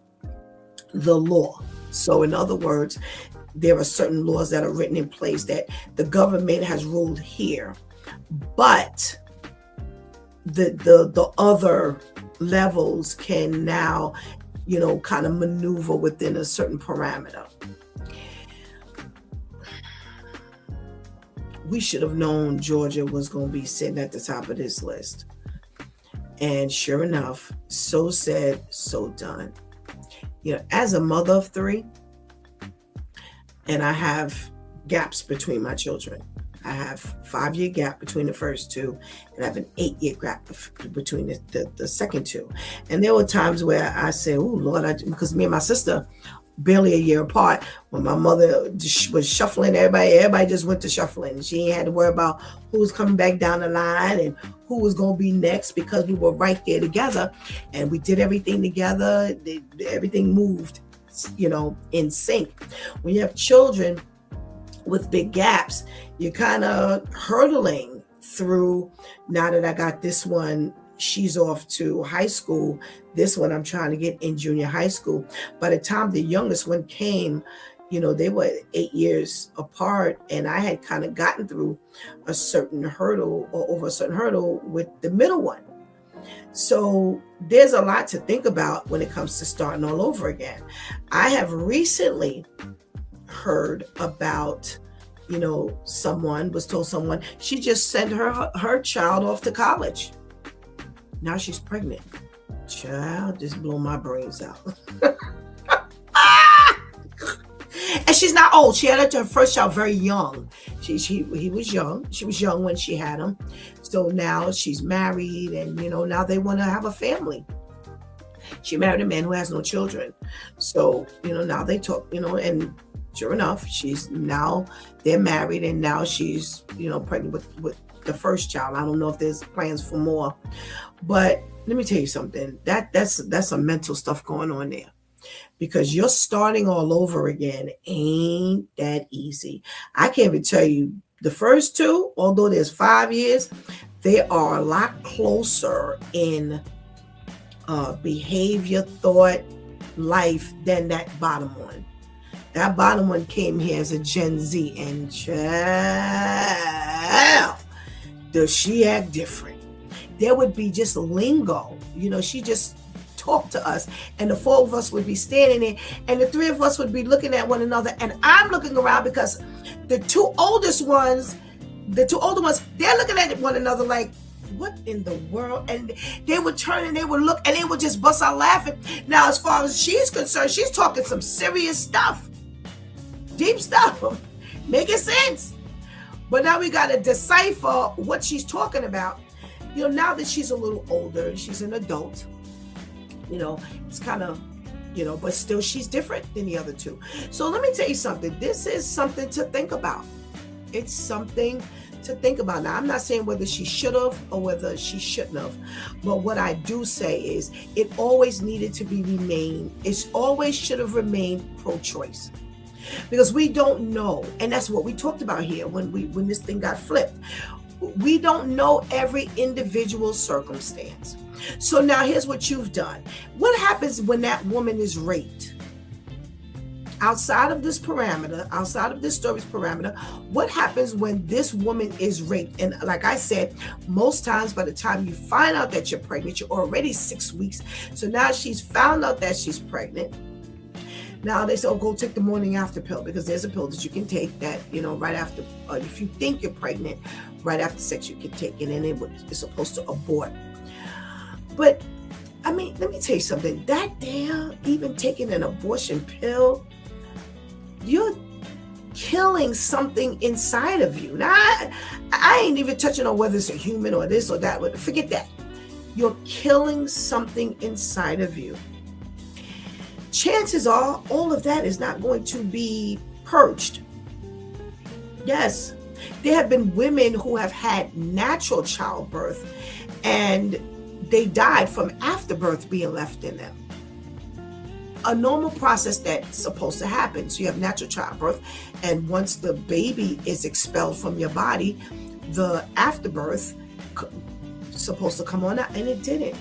the law. So in other words, there are certain laws that are written in place that the government has ruled here, but the other levels can now, kind of maneuver within a certain parameter. We should have known Georgia was going to be sitting at the top of this list. And sure enough, so said, so done. As a mother of 3, and I have gaps between my children. I have 5-year gap between the first 2, and I have an 8-year gap between the second 2. And there were times where I said, oh Lord, because me and my sister barely a year apart, when my mother was shuffling, everybody just went to shuffling. She ain't had to worry about who was coming back down the line and who was going to be next, because we were right there together and we did everything together. Everything moved, in sync. When you have children with big gaps, you're kind of hurtling through. Now that I got this one, she's off to high school. This one I'm trying to get in junior high school. By the time the youngest one came, they were 8 years apart, and I had kind of gotten through a certain hurdle, or over a certain hurdle, with the middle one. So there's a lot to think about when it comes to starting all over again. I have recently heard about, someone was told someone, she just sent her child off to college. Now she's pregnant. Child, just blow my brains out. And she's not old. She had her first child very young. He was young. She was young when she had him. So now she's married, and now they want to have a family. She married a man who has no children. So now they talk. And sure enough, they're married, and now she's pregnant with the first child. I don't know if there's plans for more, but let me tell you something. That's some mental stuff going on there. Because you're starting all over again ain't that easy. I can't even tell you the first two, although there's 5 years, they are a lot closer in behavior, thought, life than that bottom one. That bottom one came here as a Gen Z, and child, does she act different. There would be just lingo. She just talk to us, and the four of us would be standing there, and the three of us would be looking at one another, and I'm looking around because the two older ones, they're looking at one another like, what in the world? And they would turn and they would look, and they would just bust out laughing. Now, as far as she's concerned, she's talking some serious stuff, deep stuff, making sense. But now we got to decipher what she's talking about. Now that she's a little older and she's an adult, it's kind of, but still she's different than the other two. So let me tell you something. This is something to think about. It's something to think about. Now, I'm not saying whether she should have or whether she shouldn't have, but what I do say is it always needed to it always should have remained pro-choice. Because we don't know, and that's what we talked about here when this thing got flipped. We don't know every individual circumstance. So now here's what you've done. What happens when that woman is raped? Outside of this parameter, outside of this story's parameter, what happens when this woman is raped? And like I said, most times by the time you find out that you're pregnant, you're already 6 weeks. So now she's found out that she's pregnant. Now they say, go take the morning after pill, because there's a pill that you can take that, right after, if you think you're pregnant, right after sex, you can take it, and it's supposed to abort. But, I mean, let me tell you something. That damn, even taking an abortion pill, you're killing something inside of you. Now, I ain't even touching on whether it's a human or this or that. Forget that. You're killing something inside of you. Chances are all of that is not going to be purged. Yes, there have been women who have had natural childbirth and they died from afterbirth being left in them. A normal process that's supposed to happen. So you have natural childbirth, and once the baby is expelled from your body, the afterbirth supposed to come on out, and it didn't.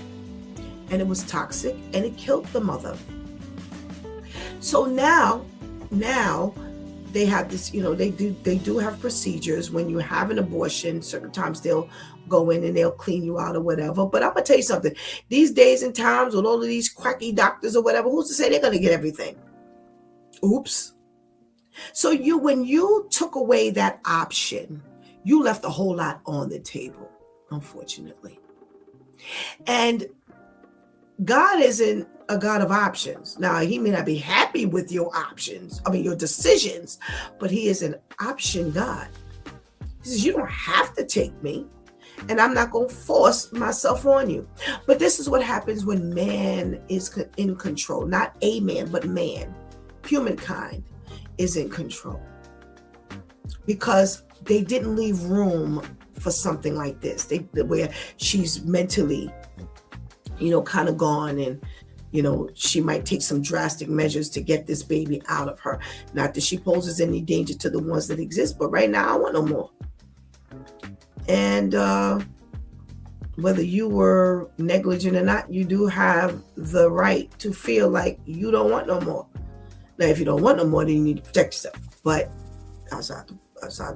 And it was toxic, and it killed the mother. So now they have this, they do have procedures when you have an abortion. Certain times they'll go in and they'll clean you out or whatever. But I'm gonna tell you something. These days and times with all of these quacky doctors or whatever, who's to say they're gonna get everything? Oops. So when you took away that option, you left a whole lot on the table, unfortunately. And God isn't a God of options. Now, he may not be happy with your your decisions, but he is an option God. He says, you don't have to take me, and I'm not going to force myself on you. But this is what happens when man is in control. Not a man, but man. Humankind is in control. Because they didn't leave room for something like this. Where she's mentally, kind of gone, and she might take some drastic measures to get this baby out of her. Not that she poses any danger to the ones that exist, but right now I want no more. And whether you were negligent or not, you do have the right to feel like you don't want no more. Now, if you don't want no more, then you need to protect yourself. But outside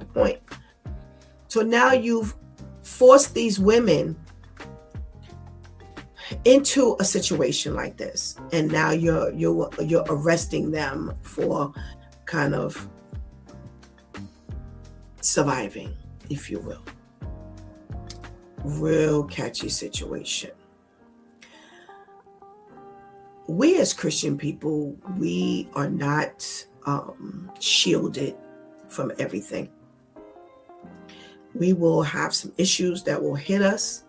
the point. So now you've forced these women into a situation like this, and now you're arresting them for kind of surviving, if you will. Real catchy situation. We as Christian people, we are not shielded from everything. We will have some issues that will hit us,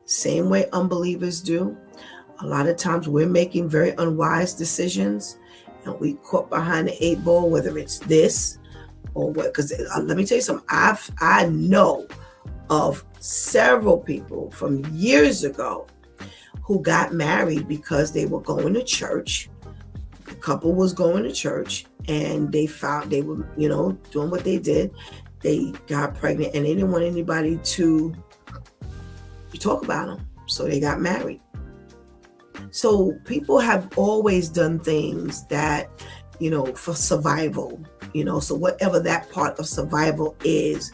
same way unbelievers do. A lot of times we're making very unwise decisions and we caught behind the 8 ball, whether it's this or what. Because let me tell you something, I know of several people from years ago who got married because they were going to church. The couple was going to church and they found they were, doing what they did. They got pregnant and they didn't want anybody to talk about them. So they got married. So people have always done things that, for survival, so whatever that part of survival is,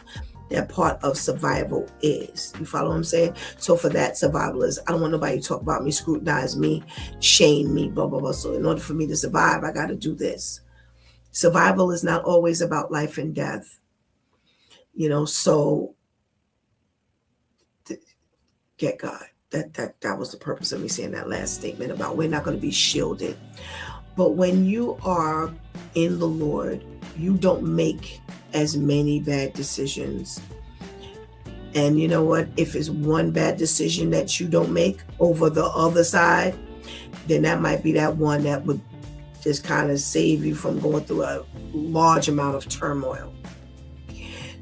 that part of survival is. You follow what I'm saying? So for that, survival is, I don't want nobody to talk about me, scrutinize me, shame me, blah, blah, blah. So in order for me to survive, I got to do this. Survival is not always about life and death. So get God. That was the purpose of me saying that last statement about we're not going to be shielded. But when you are in the Lord, you don't make as many bad decisions. And you know what? If it's one bad decision that you don't make over the other side, then that might be that one that would just kind of save you from going through a large amount of turmoil.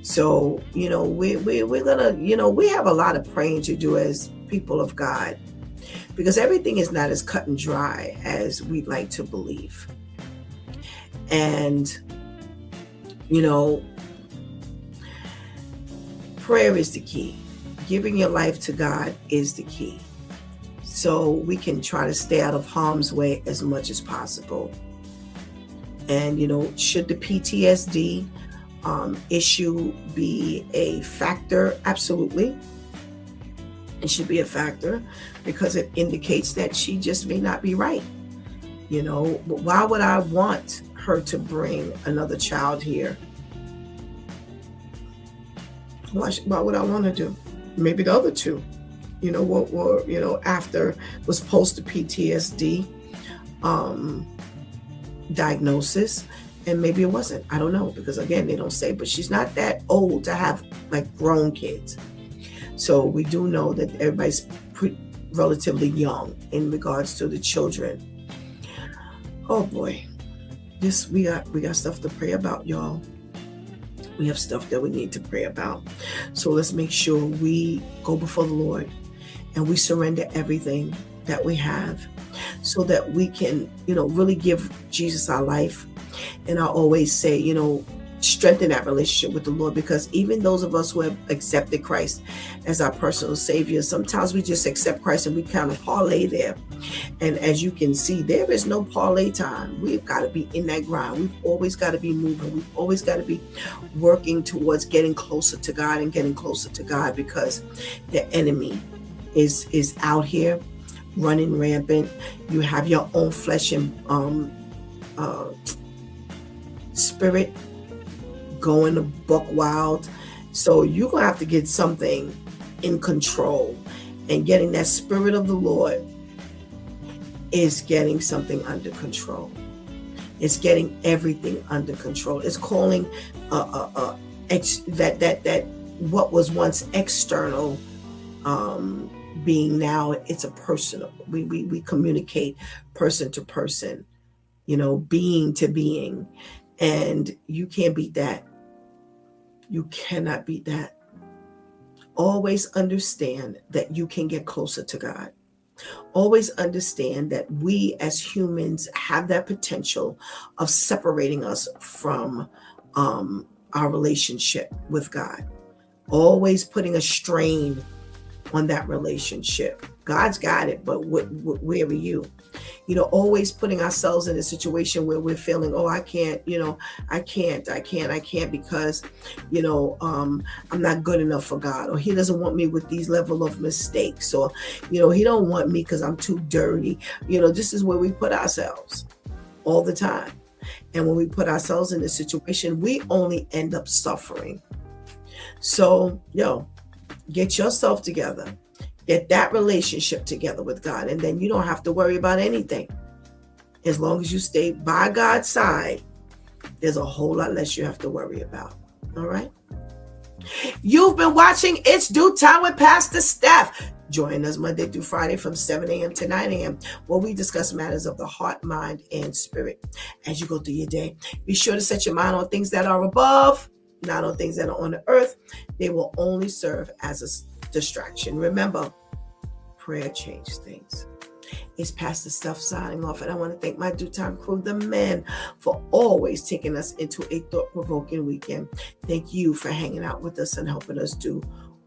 So, we're gonna, we have a lot of praying to do as people of God, because everything is not as cut and dry as we'd like to believe. And, prayer is the key. Giving your life to God is the key. So we can try to stay out of harm's way as much as possible. And, should the PTSD issue be a factor? Absolutely. It should be a factor because it indicates that she just may not be right. But why would I want her to bring another child here? Why would I want to do? Maybe the other two, what were, after was post the PTSD diagnosis. And maybe it wasn't. I don't know, because again, they don't say, but she's not that old to have like grown kids. So we do know that everybody's relatively young in regards to the children. Oh boy, we got stuff to pray about, y'all. We have stuff that we need to pray about. So let's make sure we go before the Lord and we surrender everything that we have so that we can, really give Jesus our life. And I always say, strengthen that relationship with the Lord, because even those of us who have accepted Christ as our personal Savior, sometimes we just accept Christ and we kind of parlay there. And as you can see, there is no parlay time. We've got to be in that grind. We've always got to be moving. We've always got to be working towards getting closer to God and getting closer to God, because the enemy is out here running rampant. You have your own flesh and spirit going to buck wild. So you're going to have to get something in control, and getting that spirit of the Lord is getting something under control. It's getting everything under control. It's calling that what was once external being, now it's a personal. We communicate person to person, being to being, and you can't beat that. You cannot beat that. Always understand that you can get closer to God. Always understand that we as humans have that potential of separating us from our relationship with God. Always putting a strain on that relationship. God's got it, but where are you? Always putting ourselves in a situation where we're feeling, oh, I can't, I can't because, I'm not good enough for God, or he doesn't want me with these level of mistakes, or, he don't want me because I'm too dirty. This is where we put ourselves all the time. And when we put ourselves in this situation, we only end up suffering. So, get yourself together. Get that relationship together with God, and then you don't have to worry about anything. As long as you stay by God's side, there's a whole lot less you have to worry about. All right? You've been watching It's Due Time with Pastor Steph. Join us Monday through Friday from 7 a.m. to 9 a.m. where we discuss matters of the heart, mind, and spirit. As you go through your day, be sure to set your mind on things that are above, not on things that are on the earth. They will only serve as a distraction. Remember, prayer changes things. It's Pastor Steph signing off, and I want to thank my Due Time crew, the men, for always taking us into a thought-provoking weekend. Thank you for hanging out with us and helping us do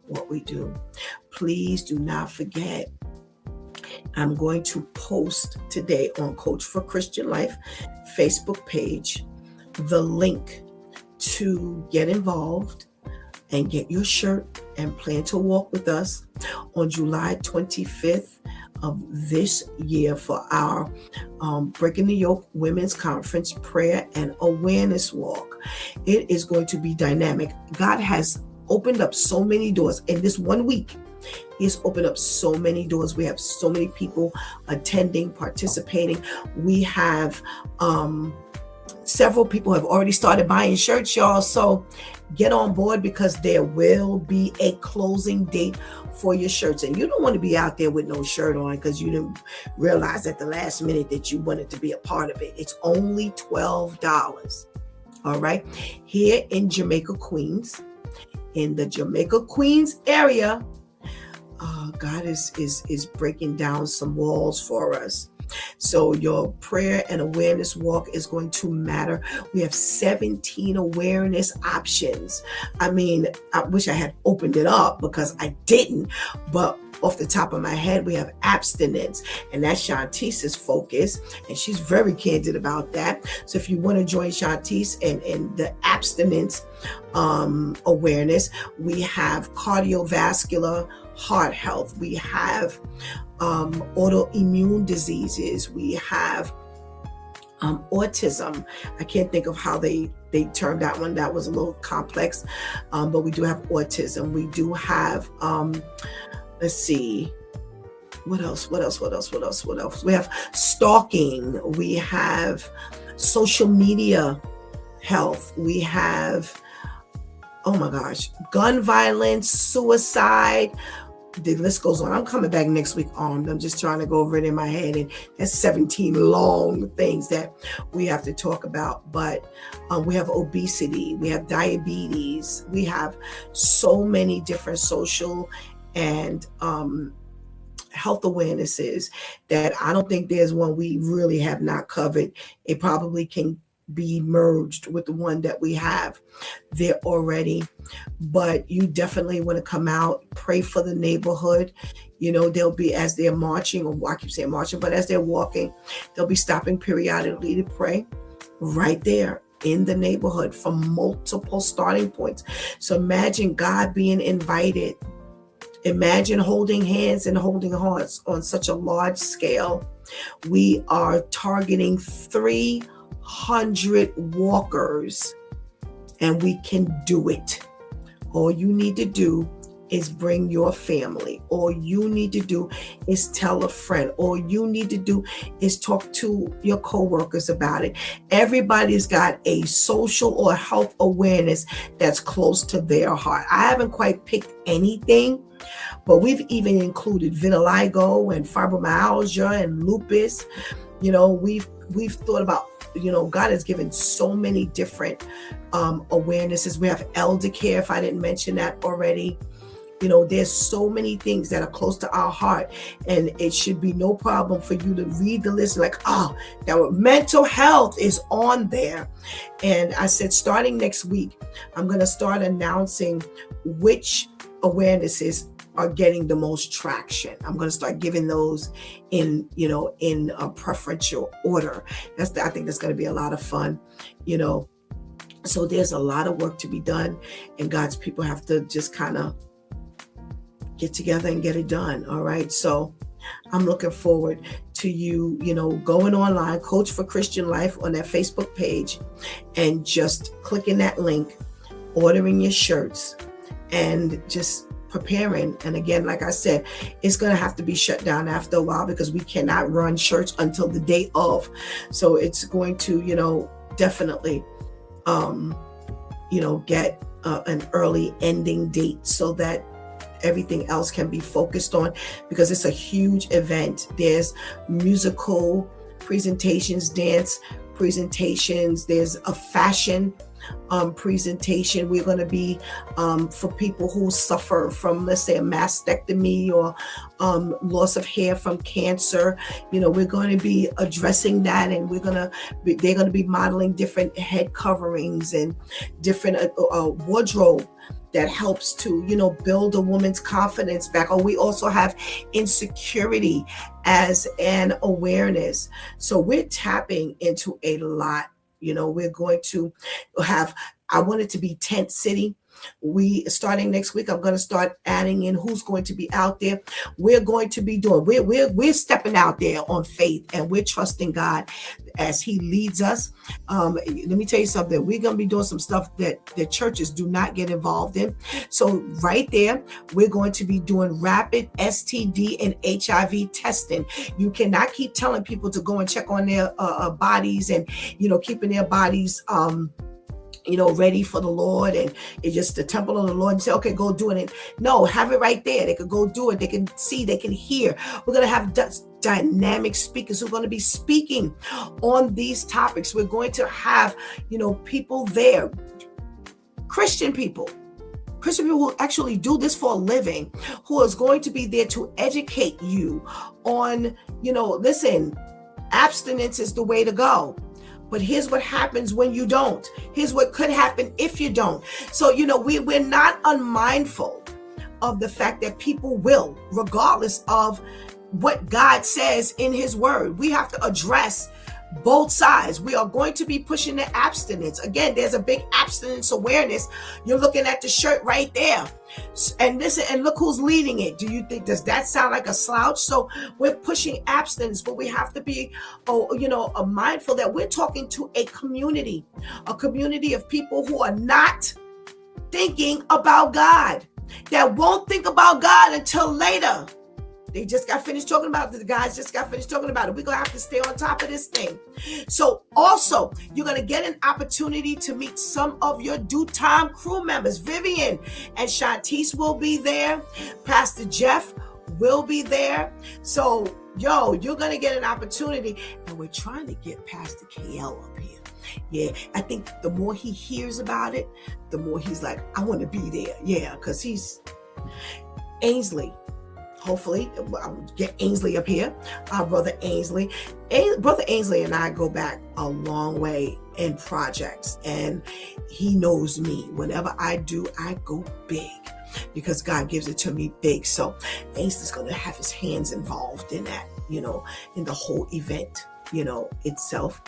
what we do. Please do not forget, I'm going to post today on Coach for Christian Life Facebook page the link to get involved and get your shirt and plan to walk with us on July 25th of this year for our Breaking the Yoke Women's Conference Prayer and Awareness Walk. It is going to be dynamic. God has opened up so many doors in this 1 week. He's opened up so many doors. We have so many people attending, participating. We have several people have already started buying shirts, y'all. So get on board, because there will be a closing date for your shirts. And you don't want to be out there with no shirt on because you didn't realize at the last minute that you wanted to be a part of it. It's only $12. All right. Here in Jamaica, Queens, in the Jamaica, Queens area, God is breaking down some walls for us. So your prayer and awareness walk is going to matter. We have 17 awareness options. I mean, I wish I had opened it up because I didn't, but off the top of my head, we have abstinence, and that's Shantice's focus, and she's very candid about that. So if you want to join Shantice in the abstinence awareness, we have cardiovascular heart health, we have autoimmune diseases, we have autism. I can't think of how they termed that one. That was a little complex, but we do have autism. We do have let's see, what else? We have stalking. We have social media health. We have, oh my gosh, gun violence, suicide. The list goes on. I'm coming back next week armed. I'm just trying to go over it in my head. And that's 17 long things that we have to talk about. But we have obesity. We have diabetes. We have so many different social and health awarenesses that I don't think there's one we really have not covered. It probably can be merged with the one that we have there already. But you definitely want to come out, pray for the neighborhood. You know, they'll be, as they're marching, or I keep saying marching, but as they're walking, they'll be stopping periodically to pray right there in the neighborhood from multiple starting points. So imagine God being invited. Imagine holding hands and holding hearts on such a large scale. We are targeting 300 walkers, and we can do it. All you need to do is bring your family. All you need to do is tell a friend. All you need to do is talk to your coworkers about it. Everybody's got a social or health awareness that's close to their heart. I haven't quite picked anything, but we've even included vitiligo and fibromyalgia and lupus. You know, we've thought about, you know, God has given so many different awarenesses. We have elder care, if I didn't mention that already. You know, there's so many things that are close to our heart, and it should be no problem for you to read the list like, oh, now mental health is on there. And I said, starting next week, I'm going to start announcing which awarenesses are getting the most traction. I'm going to start giving those in a preferential order. I think that's going to be a lot of fun, you know. So there's a lot of work to be done, and God's people have to just kind of get together and get it done. All right. So I'm looking forward to you, going online, Coach for Christian Life on that Facebook page, and just clicking that link, ordering your shirts, and just preparing. And again, like I said, it's going to have to be shut down after a while because we cannot run shirts until the day of. So it's going to, definitely, get an early ending date so that everything else can be focused on, because it's a huge event. There's musical presentations, dance presentations, there's a fashion presentation. We're going to be for people who suffer from, let's say, a mastectomy or loss of hair from cancer. We're going to be addressing that, and they're going to be modeling different head coverings and different wardrobe that helps to, build a woman's confidence back. Or we also have insecurity as an awareness. So we're tapping into a lot. We're going to have, I want it to be tent city. Starting next week, I'm going to start adding in who's going to be out there. We're going to be doing, we're stepping out there on faith, and we're trusting God as he leads us. Let me tell you something. We're going to be doing some stuff that the churches do not get involved in. So right there, we're going to be doing rapid STD and HIV testing. You cannot keep telling people to go and check on their bodies and, keeping their bodies, ready for the Lord, and it's just the temple of the Lord, and say, okay, go do it. And no, have it right there. They could go do it. They can see, they can hear. We're going to have dynamic speakers who are going to be speaking on these topics. We're going to have, people there, Christian people who actually do this for a living, who is going to be there to educate you on, listen, abstinence is the way to go. But here's what happens when you don't. Here's what could happen if you don't. So, we're not unmindful of the fact that people will, regardless of what God says in his word. We have to address both sides. We are going to be pushing the abstinence. Again, there's a big abstinence awareness. You're looking at the shirt right there. And listen, and look who's leading it. Does that sound like a slouch? So we're pushing abstinence, but we have to be, mindful that we're talking to a community of people who are not thinking about God, that won't think about God until later. The guys just got finished talking about it. We're going to have to stay on top of this thing. So also, you're going to get an opportunity to meet some of your Due Time crew members. Vivian and Shantice will be there. Pastor Jeff will be there. So, you're going to get an opportunity. And we're trying to get Pastor KL up here. Yeah, I think the more he hears about it, the more he's like, I want to be there. Yeah, because he's Ainsley. Hopefully, I'll get Ainsley up here, our brother Ainsley. Brother Ainsley and I go back a long way in projects, and he knows me. Whenever I do, I go big because God gives it to me big. So Ainsley's going to have his hands involved in that, in the whole event, itself.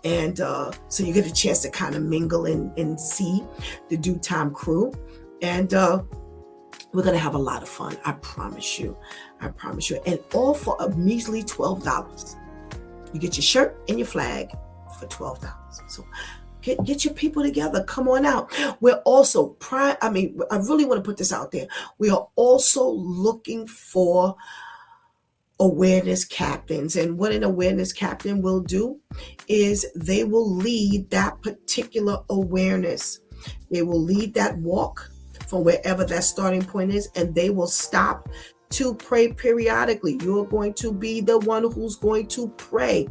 And so you get a chance to kind of mingle and see the Due Time crew. And we're going to have a lot of fun. I promise you. And all for a measly $12. You get your shirt and your flag for $12. So get your people together. Come on out. We're also, I really want to put this out there. We are also looking for awareness captains. And what an awareness captain will do is they will lead that particular awareness. They will lead that walk from wherever that starting point is, and they will stop to pray periodically. You're going to be the one who's going to pray.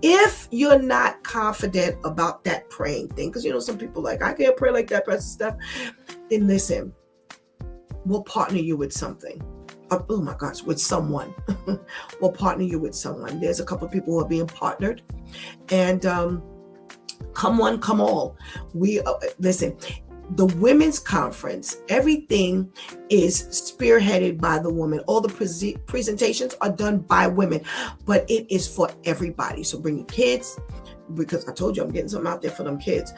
If you're not confident about that praying thing, because some people like, I can't pray like that, Pastor Steph, then listen, we'll partner you with something. Oh my gosh, with someone. We'll partner you with someone. There's a couple of people who are being partnered, and come one, come all. Listen, the women's conference, everything is spearheaded by the woman. All the presentations are done by women, but it is for everybody. So bring your kids, because I told you I'm getting something out there for them kids.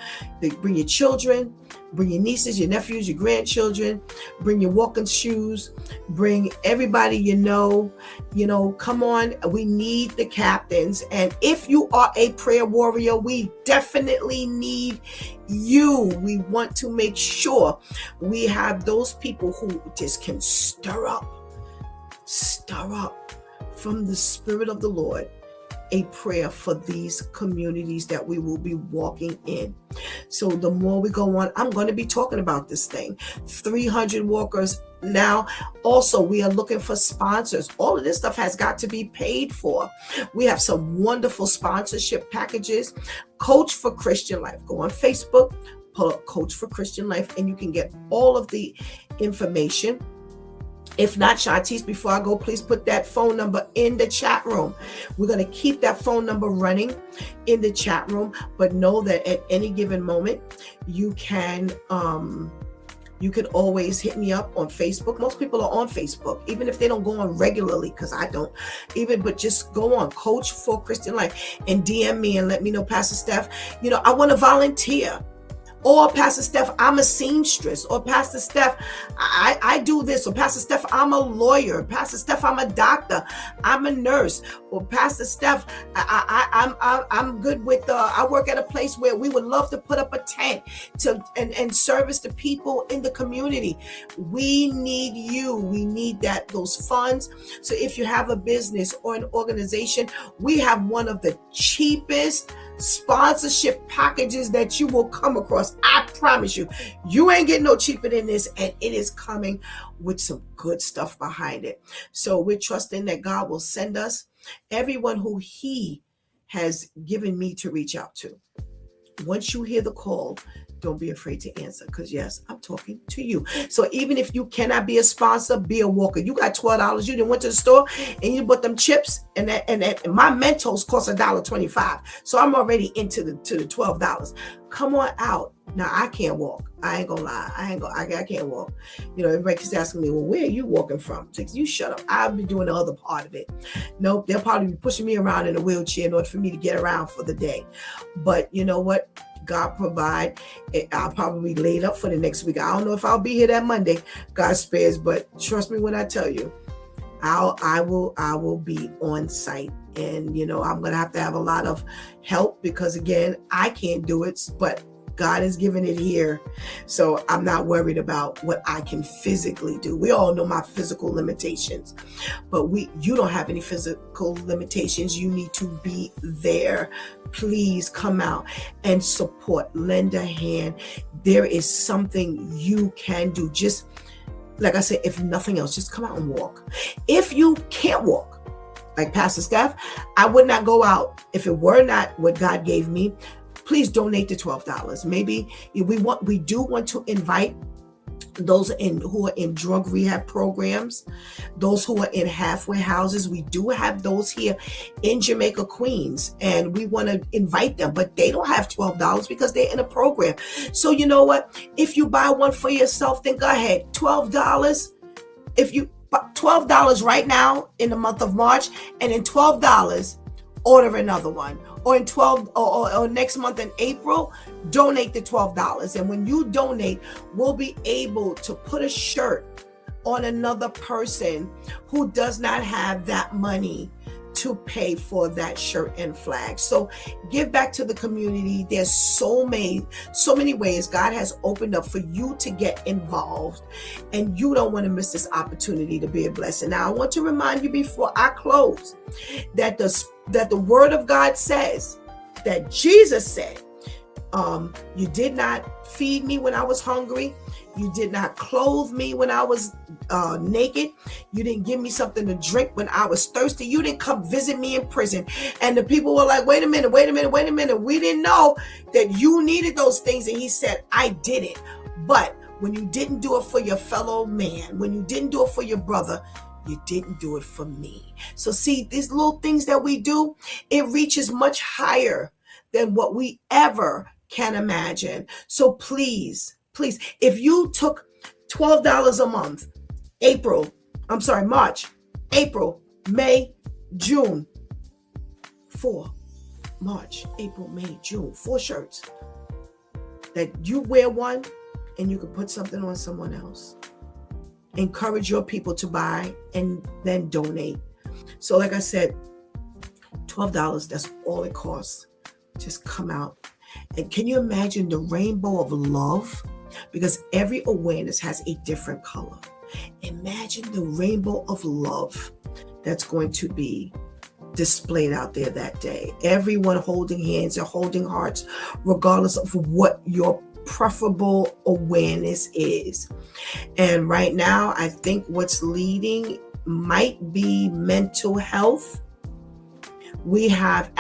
Bring your children, bring your nieces, your nephews, your grandchildren, bring your walking shoes, bring everybody you know, come on. We need the captains. And if you are a prayer warrior, we definitely need you. We want to make sure we have those people who just can stir up from the Spirit of the Lord a prayer for these communities that we will be walking in. So the more we go on, I'm going to be talking about this thing. 300 walkers. Now, also, we are looking for sponsors. All of this stuff has got to be paid for. We have some wonderful sponsorship packages. Coach for Christian Life. Go on Facebook, pull up Coach for Christian Life, and you can get all of the information. If not, Shantice, before I go, please put that phone number in the chat room. We're going to keep that phone number running in the chat room, but know that at any given moment, you can always hit me up on Facebook. Most people are on Facebook, even if they don't go on regularly, because I don't but just go on Coach for Christian Life and DM me and let me know, Pastor Steph, I want to volunteer. Or Pastor Steph, I'm a seamstress. Or Pastor Steph, I do this. Or Pastor Steph, I'm a lawyer. Pastor Steph, I'm a doctor. I'm a nurse. Or Pastor Steph, I'm good with. I work at a place where we would love to put up a tent and service the people in the community. We need you. We need those funds. So if you have a business or an organization, we have one of the cheapest sponsorship packages that you will come across. I promise you, you ain't getting no cheaper than this, and it is coming with some good stuff behind it. So we're trusting that God will send us everyone who He has given me to reach out to. Once you hear the call, don't be afraid to answer, because yes, I'm talking to you. So even if you cannot be a sponsor, be a walker. You got $12. You didn't went to the store and you bought them chips, and my Mentos cost $1.25. So I'm already into the $12. Come on out. Now I can't walk. I ain't gonna lie. I can't walk. Everybody keeps asking me, well, where are you walking from? You shut up. I'll be doing the other part of it. Nope, they'll probably be pushing me around in a wheelchair in order for me to get around for the day. But you know what? God provide. I'll probably be laid up for the next week. I don't know if I'll be here that Monday. God spares, but trust me when I tell you, I will be on site, and I'm gonna have to have a lot of help, because again, I can't do it, but God has given it here. So I'm not worried about what I can physically do. We all know my physical limitations, but you don't have any physical limitations. You need to be there. Please come out and support. Lend a hand. There is something you can do. Just like I said, if nothing else, just come out and walk. If you can't walk, like Pastor Steph, I would not go out if it were not what God gave me. Please donate the $12. Maybe we do want to invite those who are in drug rehab programs, those who are in halfway houses. We do have those here in Jamaica, Queens, and we want to invite them, but they don't have $12 because they're in a program. So you know what? If you buy one for yourself, then go ahead. $12. If you $12 right now in the month of March, and then $12, order another one. Or in 12 or next month in April, donate the $12. And when you donate, we'll be able to put a shirt on another person who does not have that money to pay for that shirt and flag. So give back to the community. There's so many ways God has opened up for you to get involved, and you don't want to miss this opportunity to be a blessing. Now, I want to remind you before I close that the word of God says, that Jesus said, you did not feed me when I was hungry. You did not clothe me when I was naked. You didn't give me something to drink when I was thirsty. You didn't come visit me in prison. And the people were like, wait a minute. We didn't know that you needed those things. And he said, I did it. But when you didn't do it for your fellow man, when you didn't do it for your brother, you didn't do it for me. So see, these little things that we do, it reaches much higher than what we ever can imagine. So please, if you took $12 a month, March, April, May, June, 4, March, April, May, June, 4 shirts that you wear one and you can put something on someone else. Encourage your people to buy and then donate. So like I said, $12, that's all it costs. Just come out. And can you imagine the rainbow of love? Because every awareness has a different color. Imagine the rainbow of love that's going to be displayed out there that day. Everyone holding hands and holding hearts, regardless of what your preferable awareness is. And right now, I think what's leading might be mental health. We have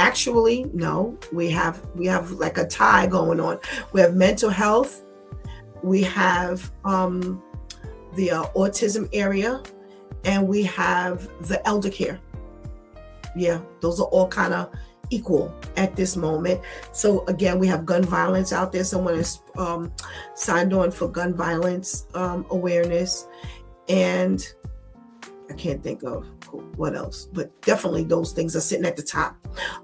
we have like a tie going on. We have mental health. We have the autism area, and we have the elder care. Yeah, those are all kind of equal at this moment. So again, we have gun violence out there. Someone has signed on for gun violence awareness, and I can't think of what else, but definitely those things are sitting at the top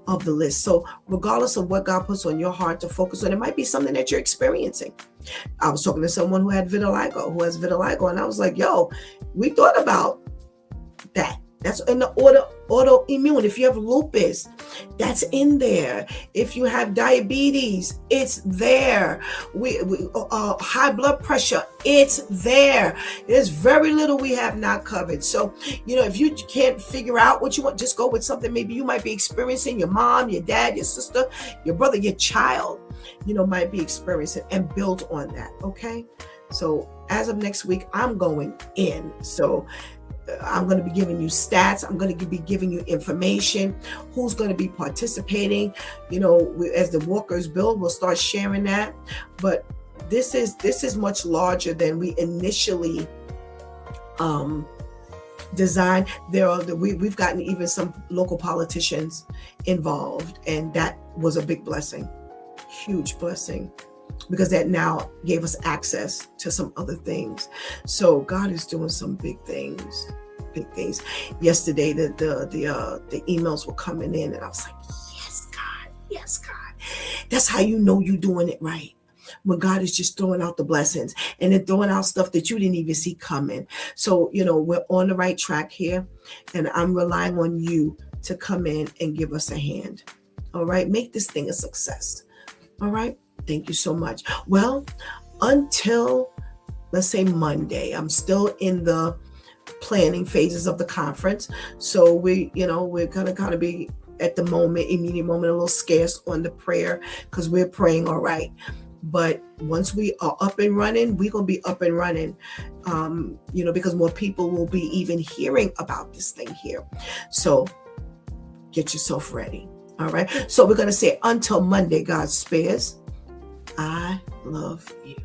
of the list. So regardless of what God puts on your heart to focus on, it might be something that you're experiencing. I was talking to someone who has vitiligo, and I was like, yo, we thought about that. That's in the autoimmune. If you have lupus, that's in there. If you have diabetes, it's there. High blood pressure, it's there. There's very little we have not covered. So, if you can't figure out what you want, just go with something maybe you might be experiencing. Your mom, your dad, your sister, your brother, your child, might be experiencing, and build on that. Okay. So as of next week, I'm going in. So I'm going to be giving you stats. I'm going to be giving you information. Who's going to be participating? As the walkers build, we'll start sharing that. But this is much larger than we initially designed. We've gotten even some local politicians involved, and that was a big blessing, huge blessing, because that now gave us access to some other things. So God is doing some big things. Yesterday, the emails were coming in, and I was like, yes, God. That's how you know you're doing it right. When God is just throwing out the blessings and then throwing out stuff that you didn't even see coming. So, we're on the right track here, and I'm relying on you to come in and give us a hand. All right. Make this thing a success. All right. Thank you so much. Well, until, let's say, Monday, I'm still in the planning phases of the conference. So we're going to kind of be at the immediate moment, a little scarce on the prayer, because we're praying all right. But once we are up and running, we're going to be up and running, because more people will be even hearing about this thing here. So get yourself ready. All right. So we're going to say, until Monday, God spares. I love you.